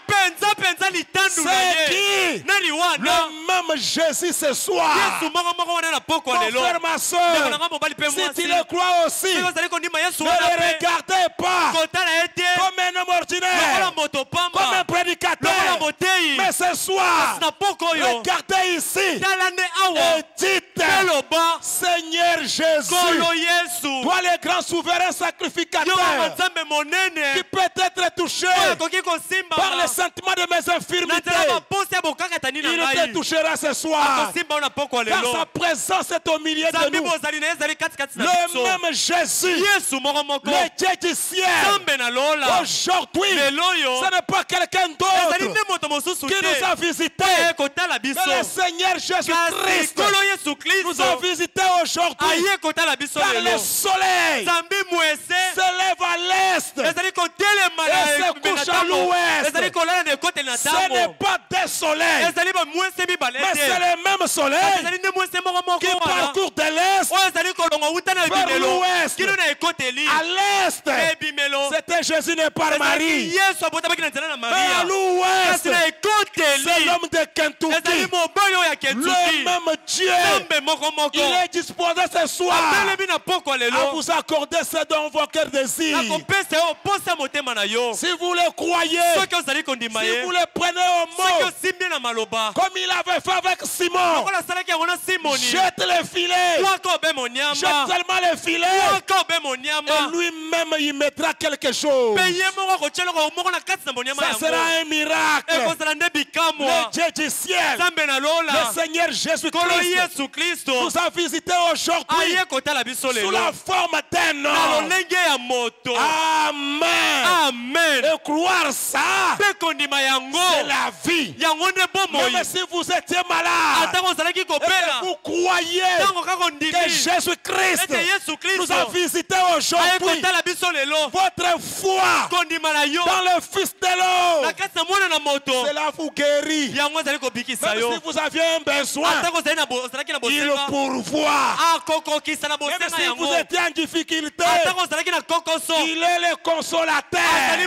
mpenza litandu na C'est ye qui? nani wana Le même Jésus ce soir. yesu moko moko wana na pokwa Mon lelo frère, ma ndeko soeur, nanga mobali mpe si mwasi tu le crois aussi, soki ne ozali kondima yesu le wana mpe regardez pas kotala ye te comme un homme lokola ordinaire, moto comme un pamba lokola prédicateur. moteyi Mais ce soir, na poko oyo regardez ici tala nde awa et dites, eloba Seigneur Jésus, kolo yesu toi le grand souverain yo mama sacrificateur, nzambe monene qui peut être touché oyo akoki par kosimbama les sentiments de mes na nzela infirmités, baposi ya bokakatani na il te ngai touchera ce soir. akosimba na pokwa Car lelo sa présence est au milieu de nzambe nous. bozali na ye ezali katikati na Le biso même Jésus, yesu moko moko le Dieu du ciel, nzambe na lola aujourd'hui, lelo oyo ce n'est pas quelqu'un ezali d'autre nde moto mosusu qui te nous a visités. aye kotala biso Mais le Seigneur kasi Jésus-Christ nkolo yesu nous a kristo visités aujourd'hui. aye kotala biso Car lelo le soleil nzambe mwese se lève à l'est. ezali kotelema Et se couche à l'ouest. ezali kolala na ekoteli na Ce n'est ntango pas des soleils, ezali bamwese mibale mais c'est te le même soleil ezali nde mwese moko qui moko wana parcourt de l'est oyo ezali kolonga wuta na vers ebimelo l'ouest. kino na ekoteli à l'est. ebimelo C'était Jésus né par ezalaki Marie. yesu abotamaki na nzela na Mais à maria l'ouest, kasi na c'est ekoteli l'homme de ezali Kentucky. mobali oyo ya Le kentuki même Dieu, nzambe moko moko il est disposé ce soir atelemi na pokwa à lelo vous accorder ce dont vos cœurs désirent. nakopesa yo posa motema na yo Si vous le croyez, soki ozali kondima si ye vous le prenez au soki mot, osimbi na maloba comme il avait fait avec Simon, lokola asalaki yango na simoni jette le filet, mwaka obe jette monyama seulement le filet, mwaka obe et monyama lui-même il mettra quelque chose. mpe ye moko akotia eloko moko na kati na monyama Ça sera yango un miracle. ekozala nde Le bikamwa Dieu du ciel, nzambe na lola le Seigneur kolo Jésus-Christ, yesu kristo nous a visité aujourd'hui aye kotala biso sous lelo la forme d'un na homme. lolenge ya moto Amen. Amen. Et croire ça, Mpe kondima yango. c'est la vie. Yango nde bomoi. Même si vous étiez malade, Ata kozalaki et kobela. que vous croyez Tango kaka ondimi. que Jésus-Christ Ete Yesu nous a Kristo. visité Aye aujourd'hui, kotala biso lelo. votre foi Kondima na yo. dans le Fils de l'homme, Na kati na mwana na moto. cela vous guérit. Yango ezali kobikisa Même yo. si vous aviez un besoin, Ata kozalaki na il bosenga. pourvoit. Akokokisa na Même bosenga si yango. vous étiez en difficulté, Ata kozalaki na kokoso. il est le Azali consolateur,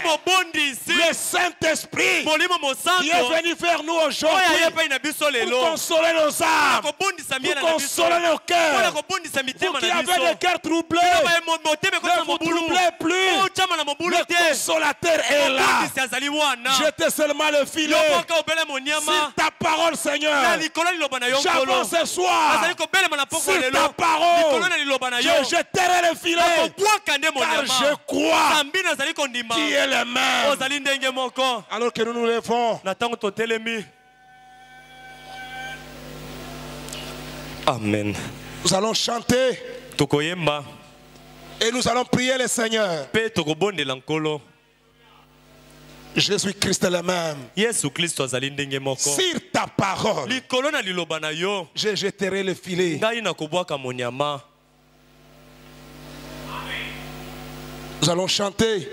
mobondisi. le Saint-Esprit Molimo qui est mosanto. venu vers nous Oyo aujourd'hui aye epai na biso pour lelo. consoler nos âmes, Kobondisa miela pour na biso. consoler nos Mpona cœurs. kobondisa Vous mitema qui na avez biso. des cœurs troublés, Motema ekosa ne vous mobulu. troublez plus. Ochama na mobulu Le te. consolateur est là. Mobondisi azali wana. Jetez seulement le filet. Yokoka obele monyama. Sur ta parole, Seigneur, Na likolo liloba na yo nkolo. j'avance ce soir. Azali kobelema na poko Sur lelo. ta parole, Likolo na liloba na yo. je jeterai le filet. Nakobwaka nde Car monyama. je crois Zambi nazali kondima. qui est le même. Ozali ndenge moko. Alors que nous nous levons, Na ntango totelemi. Amen. nous allons chanter Tokoyemba. et nous allons prier le Seigneur. Mpe tokobondela nkolo. Jésus-Christ est le même. Yesu Kristo azali ndenge moko. Sur ta parole, Likolo na liloba na yo. je jeterai le filet. Ngai nakobwaka monyama. Nous allons chanter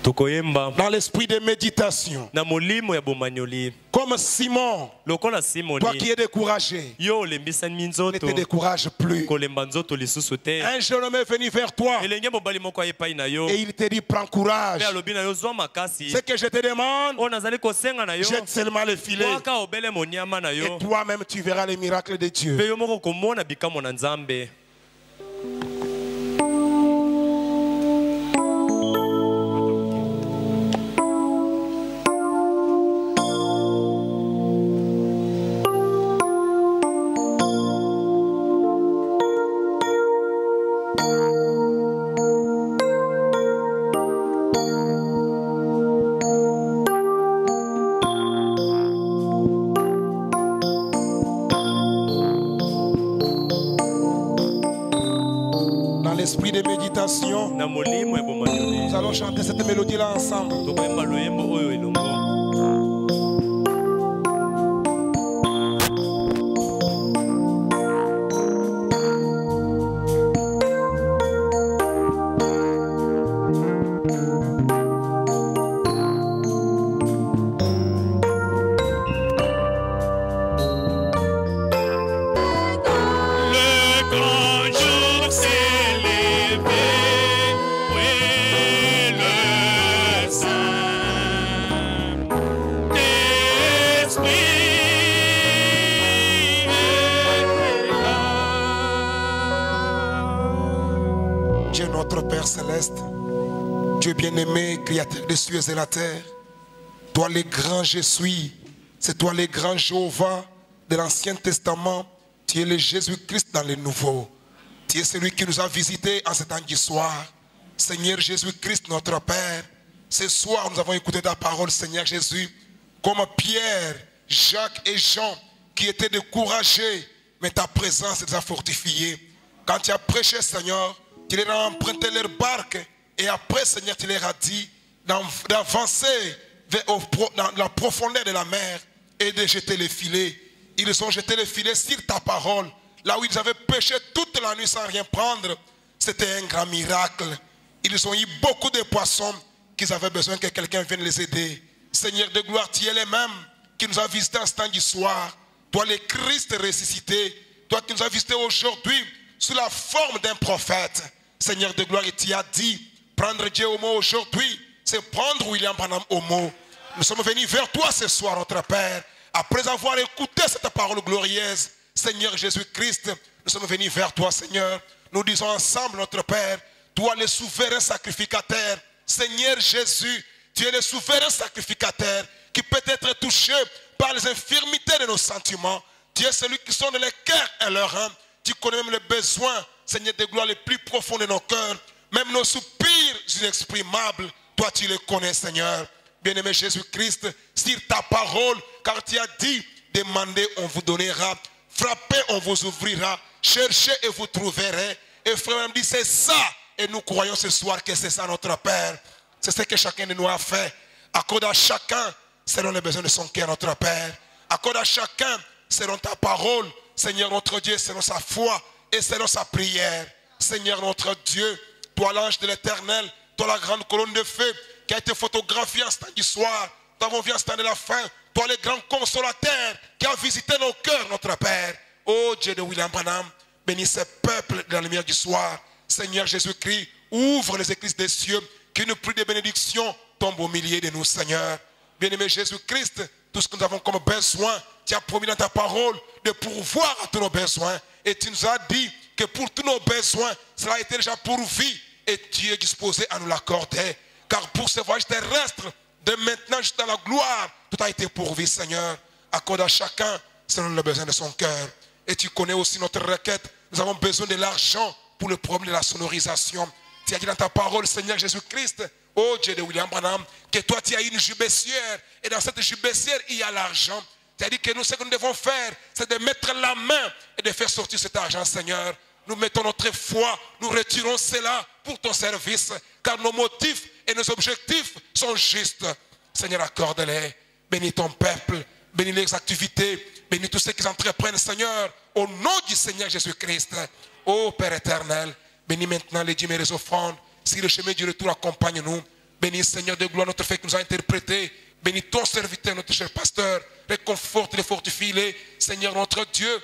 Tokoyemba. dans l'esprit de méditation. Na molimo ya bomanyoli. Comme Simon, Lokola toi Simoni. qui es découragé, Yo olembisani ne minzoto. te décourage plus. Kolemba nzoto lisusu te. Un jeune homme est venu vers toi Elenge mobali moko aye epai na yo. et il te dit prends courage. Mpe alobi na yo zwa makasi. Ce que je te demande, Oyo nazali kosenga na yo. jette seulement le filet Waka obele monyama na et yo. toi-même tu verras les miracles de Dieu. Mpe yo moko komona bikamwa na Nzambe. Dans l'esprit de méditation, Na molimo ya bomanyoli. nous allons chanter cette mélodie-là ensemble. Tokoyemba loyembo oyo elongo. Le grand jour s'est levé, oui, le Saint-Esprit est là. Dieu notre Père céleste, Dieu bien-aimé, créateur des cieux et la terre, toi le grand je suis, c'est toi le grand Jéhovah de l'Ancien Testament, tu es le Jésus-Christ dans le Nouveau. Tu es celui qui nous a visités en ce temps du soir. Seigneur Jésus-Christ notre Père, ce soir nous avons écouté ta parole, Seigneur Jésus, comme Pierre, Jacques et Jean qui étaient découragés, mais ta présence les a fortifiés. Quand tu as prêché, Seigneur, tu leur as emprunté leur barque et après, Seigneur, tu leur as dit d'avancer dans la profondeur de la mer et de jeter les filets. Ils ont jeté les filets sur ta parole, là où ils avaient pêché toute la nuit sans rien prendre. C'était un grand miracle. Ils ont eu beaucoup de poissons qu'ils avaient besoin que quelqu'un vienne les aider. Seigneur de gloire, tu es le même qui nous a visités en ce temps du soir. Toi, le Christ ressuscité, toi qui nous as visités aujourd'hui sous la forme d'un prophète. Seigneur de gloire, et tu as dit, prendre Dieu au mot aujourd'hui, c'est prendre William Branham au mot. Nous sommes venus vers toi ce soir, notre Père. Après avoir écouté cette parole glorieuse, Seigneur Jésus-Christ, nous sommes venus vers toi, Seigneur. Nous disons ensemble, notre Père, toi le souverain sacrificateur, Seigneur Jésus, tu es le souverain sacrificateur qui peut être touché par les infirmités de nos sentiments. Tu es celui qui sonde les cœurs et leurs âmes. Tu connais même les besoins, Seigneur de gloire, les plus profonds de nos cœurs. Même nos soupirs inexprimables, toi tu les connais, Seigneur. Bien-aimé Jésus-Christ, sur ta parole, car tu as dit, demandez, on vous donnera, frappez, on vous ouvrira, cherchez et vous trouverez. Et frère me dit, c'est ça Et nous croyons ce soir que c'est ça notre Père. C'est ce que chacun de nous a fait. Accorde à chacun selon les besoins de son cœur, notre Père. Accorde à chacun selon ta parole, Seigneur notre Dieu, selon sa foi et selon sa prière. Seigneur notre Dieu, toi l'ange de l'Éternel, toi la grande colonne de feu qui a été photographiée en ce temps du soir. Nous avons vu en ce temps de la fin. Toi le grand consolateur qui a visité nos cœurs, notre Père. Oh Dieu de William Branham, bénis ce peuple de la lumière du soir. Seigneur Jésus-Christ, ouvre les églises des cieux, qu'une pluie de bénédictions tombe au milieu de nous, Seigneur. Bien-aimé Jésus-Christ, tout ce que nous avons comme besoin, tu as promis dans ta parole de pourvoir à tous nos besoins. Et tu nous as dit que pour tous nos besoins, cela a été déjà pourvu. Et tu es disposé à nous l'accorder. Car pour ce voyage terrestre, de maintenant jusqu'à la gloire, tout a été pourvu, Seigneur. Accorde à chacun selon le besoin de son cœur. Et tu connais aussi notre requête. Nous avons besoin de l'argent pour le problème de la sonorisation. Tu as dit dans ta parole, Seigneur Jésus-Christ, oh Dieu de William Branham, que toi tu as une jupe baissière. Et dans cette jupe baissière, il y a l'argent. Tu as dit que nous, ce que nous devons faire, c'est de mettre la main et de faire sortir cet argent, Seigneur. Nous mettons notre foi, nous retirons cela pour ton service. Car nos motifs et nos objectifs sont justes. Seigneur, accorde-les. Bénis ton peuple, bénis les activités, bénis tous ceux qui entreprennent, Seigneur, au nom du Seigneur Jésus-Christ. Ô Père éternel, bénis maintenant les dîmes et les offrandes. Si le chemin du retour accompagne-nous, bénis Seigneur de gloire notre fait qui nous a interprété. Bénis ton serviteur, notre cher pasteur. Réconforte-les, fortifie-les. Seigneur notre Dieu,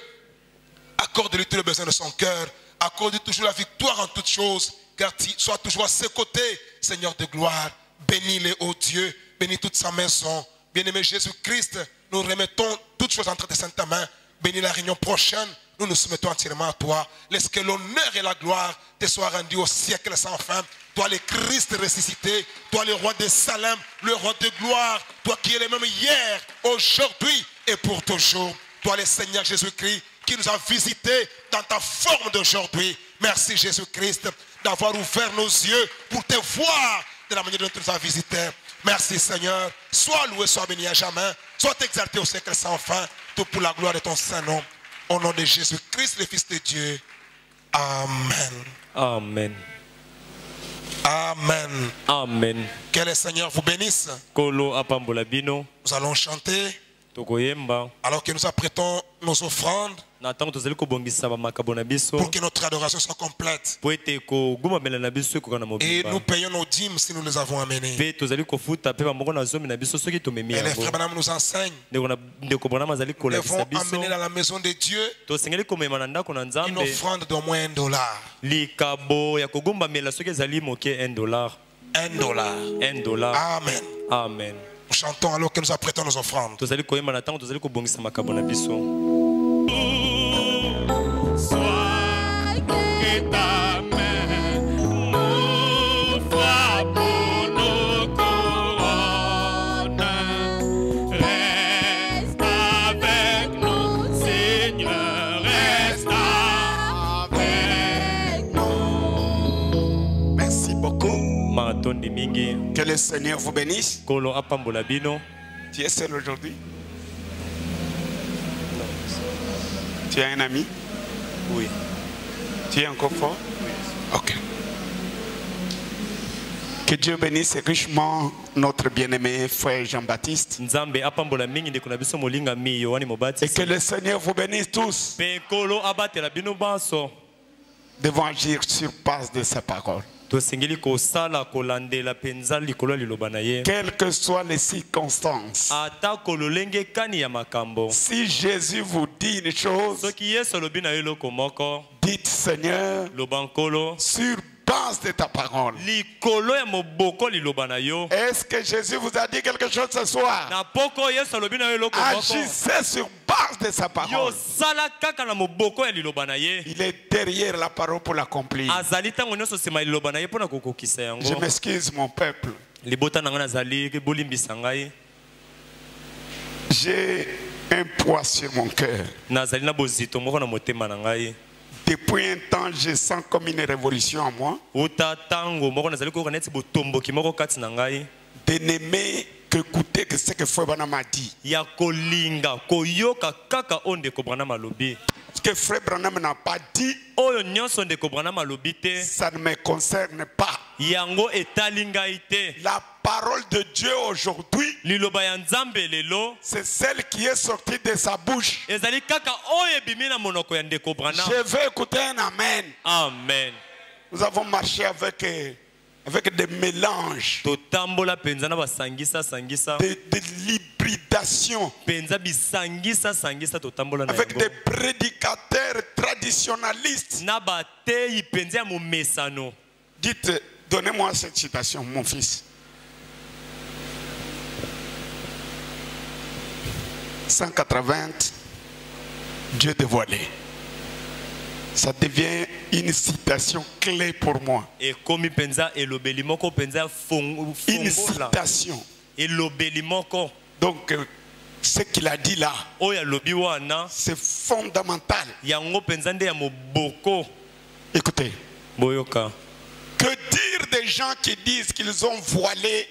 accorde-lui tous les besoins de son cœur. Accorde-lui toujours la victoire en toutes choses. Car tu sois toujours à ses côtés, Seigneur de gloire. Bénis-les, ô Dieu. Bénis toute sa maison. Bien-aimé Jésus-Christ, nous remettons toutes choses entre tes saintes mains. Bénis la réunion prochaine. Nous nous soumettons entièrement à toi. Laisse que l'honneur et la gloire te soient rendus au siècle sans fin. Toi le Christ ressuscité, toi le roi de Salem, le roi de gloire, toi qui es le même hier, aujourd'hui et pour toujours. Toi le Seigneur Jésus-Christ qui nous a visités dans ta forme d'aujourd'hui. Merci Jésus-Christ d'avoir ouvert nos yeux pour te voir de la manière dont tu nous as visités. Merci Seigneur. Sois loué, sois béni à jamais. Sois exalté au siècle sans fin. Tout pour la gloire de ton Saint-Nom. Au nom de Jésus-Christ, le Fils de Dieu. Amen. Amen. Amen. Amen. Que le Seigneur vous bénisse. Kolo apambola bino. Nous allons chanter. Tokoyemba. Alors que nous apprêtons nos offrandes. Pour que notre adoration soit complète. Et nous payons nos dîmes si nous les avons amenés. Et les frères Branham nous enseignent. Nous devons amener dans la maison de Dieu une offrande d'au moins $1. $1. Amen. Amen. Nous chantons alors que nous apprêtons nos offrandes. Sois que ta main nous frappe nos couronnes. Reste avec nous, Seigneur, reste avec nous. Merci beaucoup. Que le Seigneur vous bénisse. Tu es seul aujourd'hui? Tu as un ami? Oui. Tu es encore fort? Oui. Ok. Que Dieu bénisse richement notre bien-aimé frère Jean-Baptiste. Et que le Seigneur vous bénisse tous. Devons agir sur base de sa parole. Quelles que soient les circonstances, si Jésus vous dit une chose, dites Seigneur, sur base de ta parole. Est-ce que Jésus vous a dit quelque chose ce soir? Agissez sur base de sa parole. Il est derrière la parole pour l'accomplir. Je m'excuse mon peuple. J'ai un poids sur mon cœur. Depuis un temps, je sens comme une révolution en moi. De n'aimer que écouter ce que Frère Branham a dit. ce que Frère Branham n'a pas dit, oyo nyonso ndeko Branham alobi te, ça ne me concerne pas. yango etali ngai te. La parole de Dieu aujourd'hui, Liloba ya Nzambe lelo, c'est celle qui est sortie de sa bouche. ezali kaka oyo ebimi na monoko ya ndeko Branham. Je vais écouter un amen. Amen. Nous avons marché avec des mélanges, Totambola penza na basangisa sangisa. de l'hybridation, Penza bisangisa sangisa totambola na avec yango. des prédicateurs traditionnalistes. Na bateyi penza ya momesano. Dites, donnez-moi cette citation, mon fils. 180, Dieu dévoilé. Ça devient une citation clé pour moi. Et komi penza elobeli moko penza Une fongola. citation. Elobeli moko. Donc, ce qu'il a dit là, Oya lobi wana. c'est fondamental. Yango penza nde ya moboko. Écoutez, Boyoka. que dire des gens qui disent qu'ils sont voilés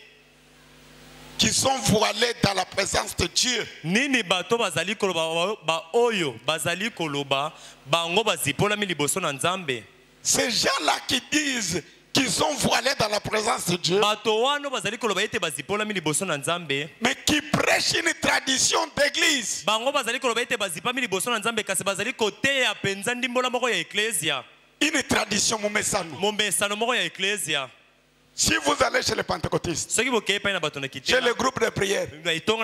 dans la présence de Dieu? Nini bato bazali koloba ba oyo bazali koloba bango bazipola mi liboso na Nzambe. Ces gens-là qui disent qu'ils sont voilés dans la présence de Dieu, Bato wano bazali koloba ete bazipola mi liboso na Nzambe. mais qui prêchent une tradition d'église. Bango bazali koloba ete bazipa mi liboso na Nzambe kasi bazali koteya penza ndimbola moko ya eklesia. Une tradition, mon message. Momesano moko ya eklesia. Si vous allez chez les pentecôtistes, Soki bokei pa na bato na chez kitela. les groupes de prière,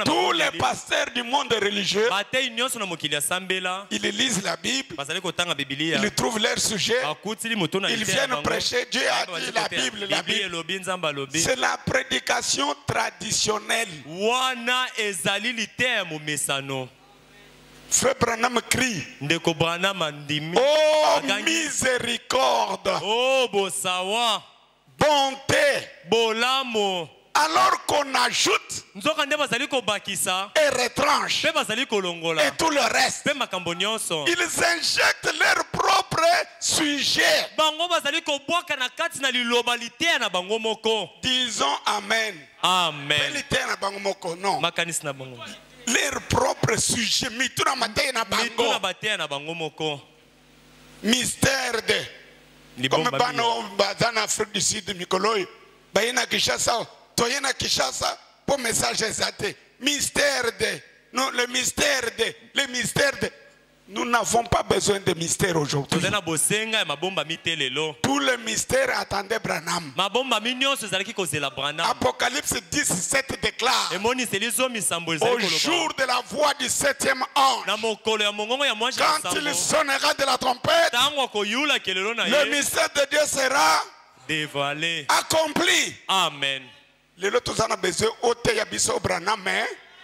tous les pasteurs du monde religieux, Bateyi nyonso na mokili ya sambela. ils lisent la Bible, Bazali kotanga Biblia. ils trouvent leur sujet, Bakutili moto na ils ite ya viennent bango. prêcher. Dieu a dit la Bible, la Bible Bible. elobi Nzambe alobi. C'est la prédication traditionnelle. Wana ezali lite ya momesano. Frère Branham crie, Ndeko Branham andimi. oh Agangi. miséricorde, Oh bosawa. bonté. Bolamo. Alors qu'on ajoute Nzoka nde bazali kobakisa. et retranche Pe bazali kolongola. et tout le reste. Pe makambo nyonso. Ils injectent leur propre sujet. Bango bazali kobwaka na kati na liloba litea na bango moko. Disons Amen. Amen. Lité na bango moko, non. Makanisi na bango. Leur propre sujet. Mituna matei na Mitu bango. na batea na bango moko. Mystère de. Comme Libomba bano dans l'Afrique du Sud, Mikoloy. Bayena Kishasa. Toyena Kishasa. Pour message exact. Mystère de. Non, le mystère de. Le mystère de. Nous n'avons pas besoin de mystère aujourd'hui. tozana bosenga ya mabomba mitelelo. Tout le mystère attendait Branham. Mabomba minyonso ezalaki kozela Branham. Apocalypse 17 déclare. Emoniseli zo misambo Au ezali koloba. jour de la voix du 7e ange, Na mokolo ya mongongo ya mwanji ya quand il sambo. sonnera de la trompette, Tango akoyula kelelo na le ye. mystère de Dieu sera Dévoilé. accompli. Amen. Lelo tozana besoin ote ya biso Branham,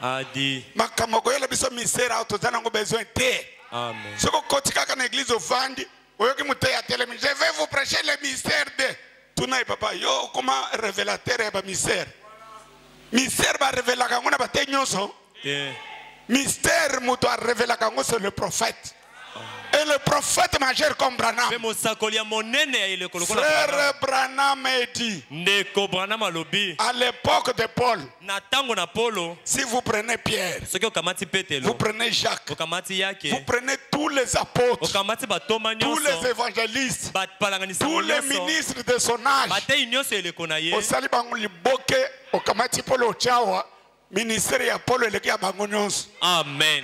Adi. makambo koyela biso mystère tozana ngo besoin te. Amen. Soko kotika kana église ovandi, oyoki muteya telemi, je vais vous prêcher le mystère de. Tuna papa yo comment révélateur ya ba mystère. Mystère ba révéla kango na ba te nyonso. Te. Mystère muto a révélé kango c'est le prophète. Et le prophète majeur comme Branham. Pe mosakoli ya monene ya ile koloko na Branham. Frère Branham dit Ndeko Branham alobi. à l'époque de Paul, Na tango na Polo. si vous prenez Pierre, Soki okamati vous Petelo. prenez Jacques, Okamati yake. vous prenez tous les apôtres, Okamati batoma tous les nyonso. évangélistes, Bapalanganisa tous les nyonso. ministres de son âge. Bateyi nyonso eleko na ye. Osali bango liboke okamati Paul ochawa ministère ya Paul eleki ya bango nyonso. Amen.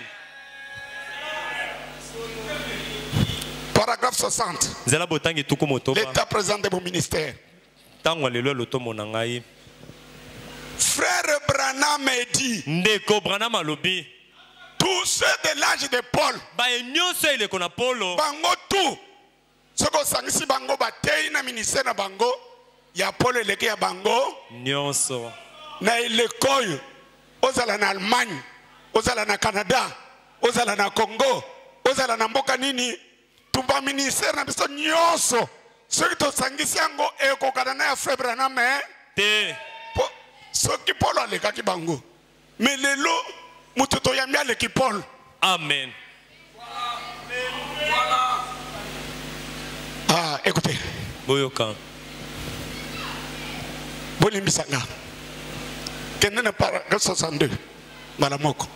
Paragraphe 60. Nzela botangi tuku motoba. L'état présent de mon ministère. Tango lelo lotomo na ngai. Frère Branham dit, Ndeko Branham alobi. tous ceux de l'âge de Paul, Ba nyonso eleko na Polo. bango tout, ce que sangisi bango batei na ministère na bango, ya Paul eleki ya bango, Nyonso. na elekoyo, ozala na Allemagne, ozala na Canada, ozala na Congo, ozala na mboka nini, tumba ministère na biso nyonso, soki tosangisi yango ekokana na ya Frère Branham, Te. soki Paul alekaki bango, mais lelo mutu toyambi aleki Paul. Amen. Ah, écoutez, Boyoka. bolimbisa nga kende na paragraphe 62 mbala moko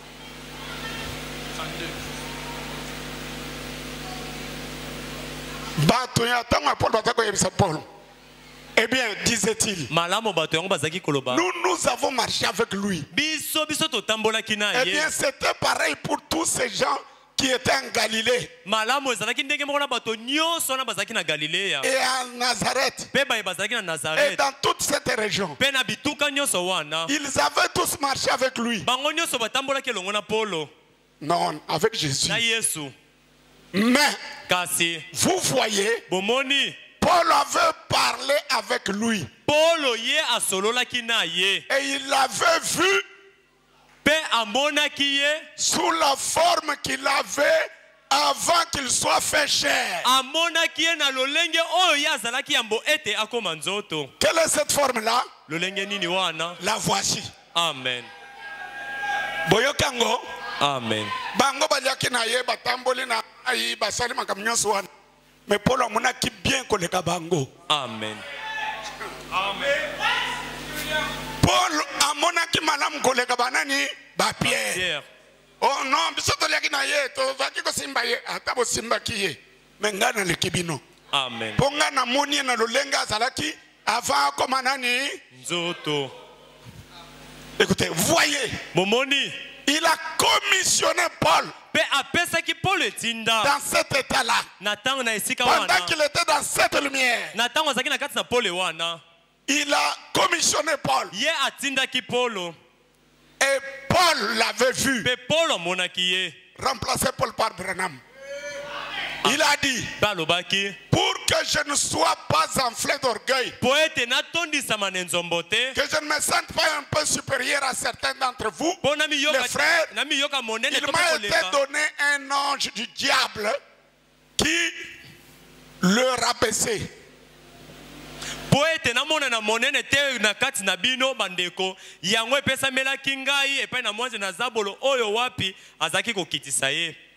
Eh bien, disait-il, nous avons marché avec lui. Eh bien, c'était pareil pour tous ces gens qui étaient en Galilée et à Nazareth et dans toute cette région. Ils avaient tous marché avec lui. Non, avec Jésus. Mais vous voyez, Paul avait parlé avec lui. Et il l'avait vu sous la forme qu'il avait avant qu'il soit fait chair. Quelle est cette forme-là? La voici. Amen. Boyokango. Amen. Bango baliaki na ye batamboli na ai basali makamnyoso wana. Mais Paul amona ki bien koleka bango. Amen. Amen. Paul amona ki malamu koleka banani ba Pierre. Oh non, bisoto liaki na ye to vaki ko simba ye atabo simba ki ye. Mengana le kibino. Amen. Ponga na moni na lolenga zalaki avant comme nani Nzoto. Écoutez, voyez. Momoni. Il a commissionné Paul dans cet état-là. Pendant qu'il était dans cette lumière, il a commissionné Paul. Et Paul l'avait vu. Remplacer Paul par Branham. Il a dit, pour que je ne sois pas enflé d'orgueil, que je ne me sente pas un peu supérieur à certains d'entre vous, les frères, il m'a été donné un ange du diable qui le rabaissait.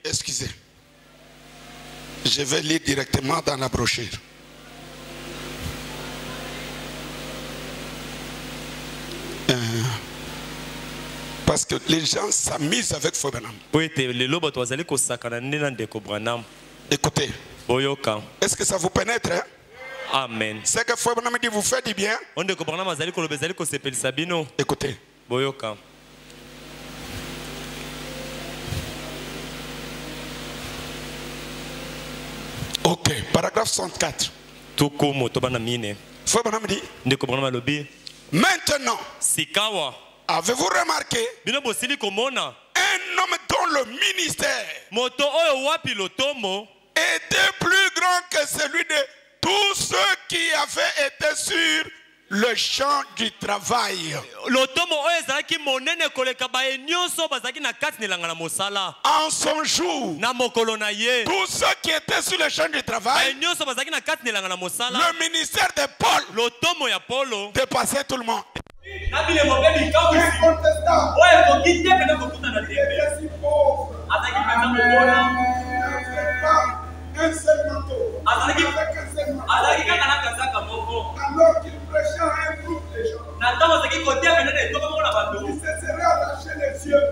Excusez. Je vais lire directement dans la brochure. Parce que les gens s'amusent avec Frère Branham. Écoutez. Est-ce que ça vous pénètre? Hein? Amen. C'est que Frère Branham dit vous faites du bien. Écoutez. Ok, paragraphe 64. Frère Branham dit, maintenant, avez-vous remarqué un homme dont le ministère était plus grand que celui de tous ceux qui avaient été sur le champ du travail. En son jour, tous ceux qui étaient sur le champ du travail, le ministère de Paul dépassait tout le monde. Un seul manteau. Alors qu'il prêchait à un groupe de gens, il se serait attaché les yeux.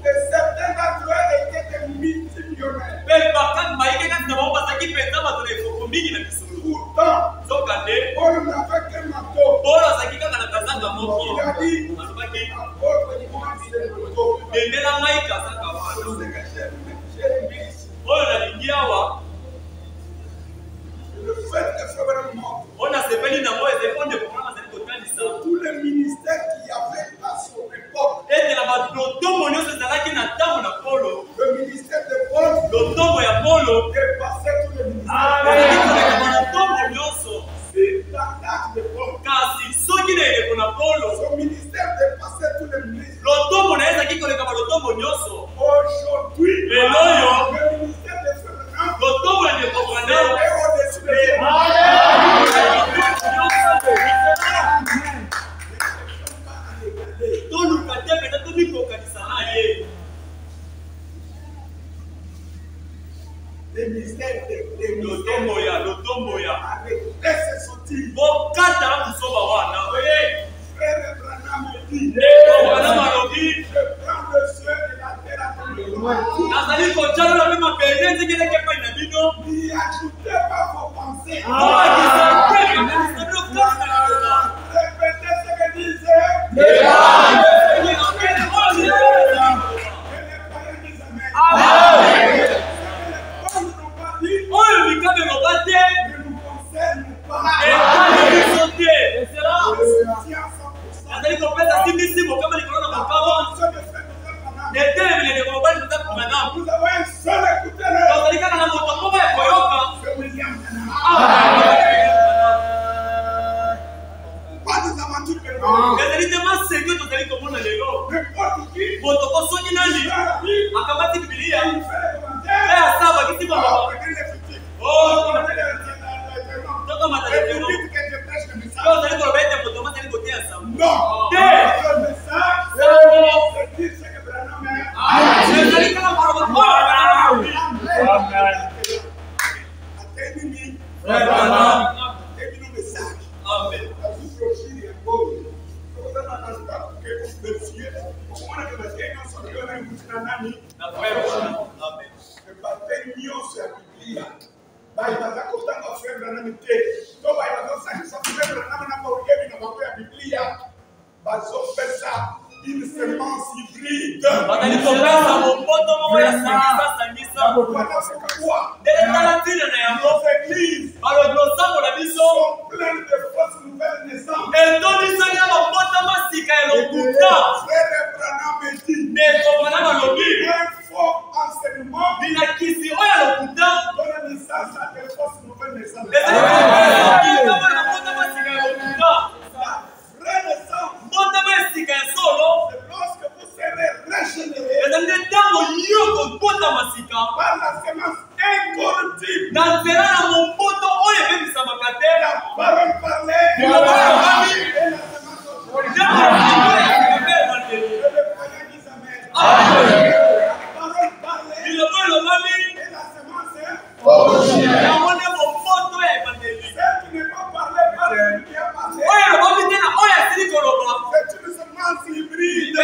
Et certains d'entre eux étaient des multimillionnaires. Pourtant, Paul n'avait qu'un manteau. Il a dit, apôtre, moi c'est le manteau. Le fait que Frère Branham monte, tous les ministères qui avaient à son époque, le ministère de Paul dépassait tous les ministères. C'est l'attaque de Paul. Son ministère dépassait tous les ministères. Aujourd'hui, le ministère de Frère Branham est au-dessus de les ministères de l'Otomboya avec laissez sortir. Frère Branham dit, je prends le ciel et la terre à ton Nazali kochana na mima pende zikile kepa ina bino. N'y ajoutez pas vos pensées. Répétez ce que disait. Vous avez un seul écouteur. Pas des aventures de n'importe qui. Une semence hybride. Nos églises sont pleines de fausses nouvelles naissances. Frère Branham dit, un faux enseignement donne naissance à des fausses nouvelles naissances. C'est lorsque vous serez régénérés par la semence incorruptible, la parole parlée et la semence le croyant dit amen. La parole parlée et la semence celle qui n'est pas parlée par celui qui a parlé. C'est une semence hybride.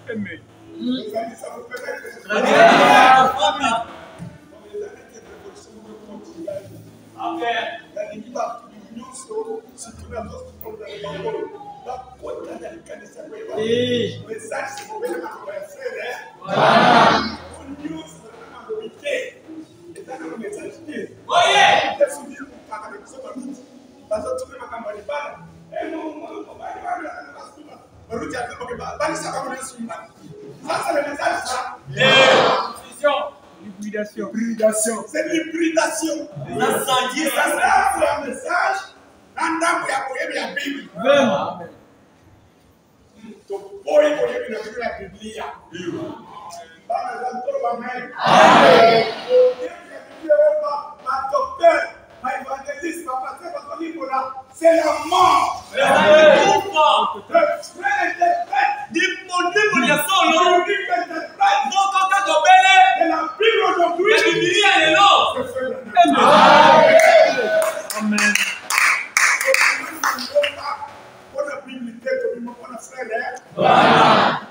Amen. Vous allez ça vous permettre. Dans les années de révolution culturelle, la Ligue de l'Union surtout la dose qui tombe dans les bancoles, la côte dans les cas de sa mais ça, c'est pour les frères. L'Union, c'est vraiment l'obité. Et ça, c'est le message qui est. Voyez! Les souvenirs qu'on parle avec ce moment. Parce que tout le monde a campagne pas. Et non, on va y aller à la suite. On va dire que ça va venir sur moi. Ça, c'est le message, ça. L'hybridation. C'est l'hybridation. Ça, c'est un message. Nanda ya Bible. Donc, pour y avoir la Bible. Ma docteur, ma évangéliste, ma pasteur, votre livre là, c'est la mort. Le frère interprète. Et la Bible aujourd'hui. Amen. Pour la Bible, pour la frère. Pour la frère.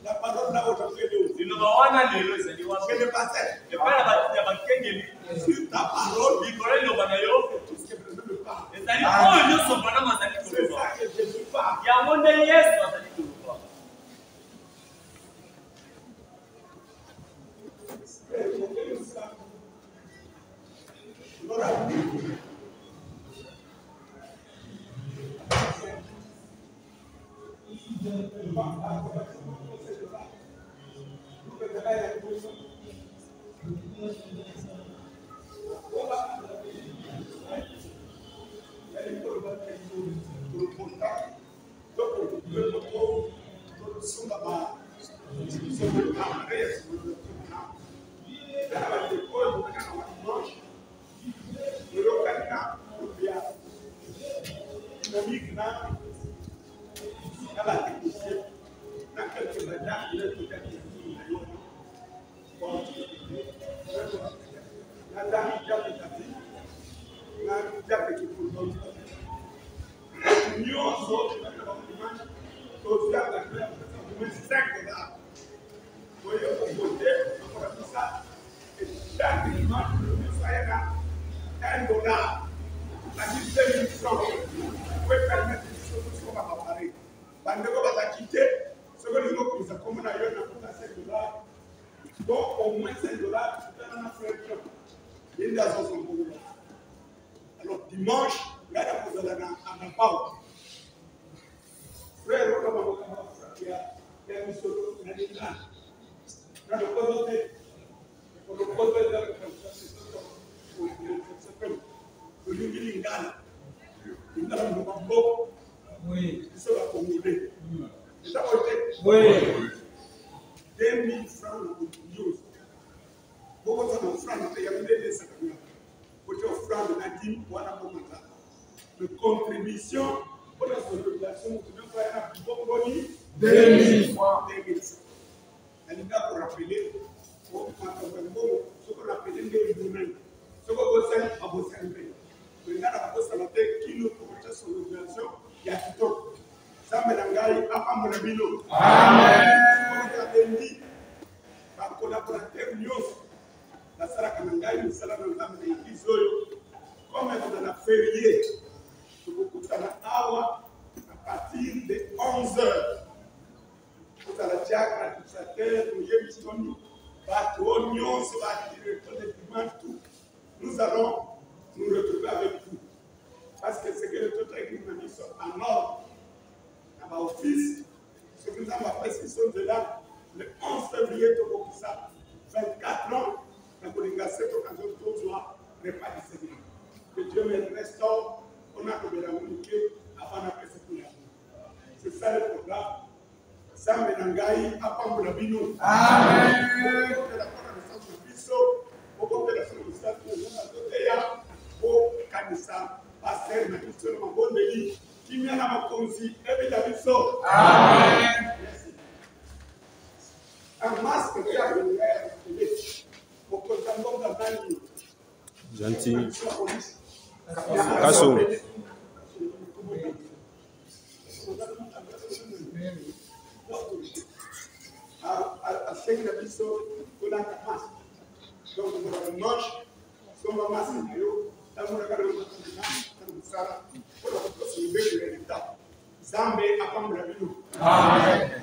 La parole là aujourd'hui est où? C'est le passé. Sur ta parole, tout ce que je ne pas. C'est ça que Jésus parle. Alors dimanche, frère, oui. 2000 francs de news. Beaucoup de francs de de contribution pour la population de 2000 francs. Elle est là pour rappeler, ce qu'on appelle les domaines. Ce qu'on appelle à vos services. Il y a qui nous protège son population, il y a tout. Ça me l'engage à Pambolabino. Amen. Par collaborateur Nios, la Sarah Kamangai, le Salah de l'Église, comme elle dans la férié, à partir de 11h. Vous allez dire à l'utilisateur, nous allons nous retrouver avec vous. Parce que c'est que le total église m'a mis en ordre. Dans ma office, ce que nous avons fait, c'est de là, le 11 février, 24 ans, dans le cette occasion, tout soit réparé. Que Dieu me restaure, on a communiqué avant la persécution. C'est ça le programme. Ça me l'engaille à Pambolabino. Amen. Au de la solution au Kanisa, pasteur, mais tout seulement bon délit, qui vient à ma consi, et bien Davidson. Amen. Merci. Un masque qui a une mère, au contact de la famille. Gentil. Kasso. À 5 Davidson, on a un masque. Donc, on a une moche, on va masser, on va regarder le Zambé à Pambolabino. Amen.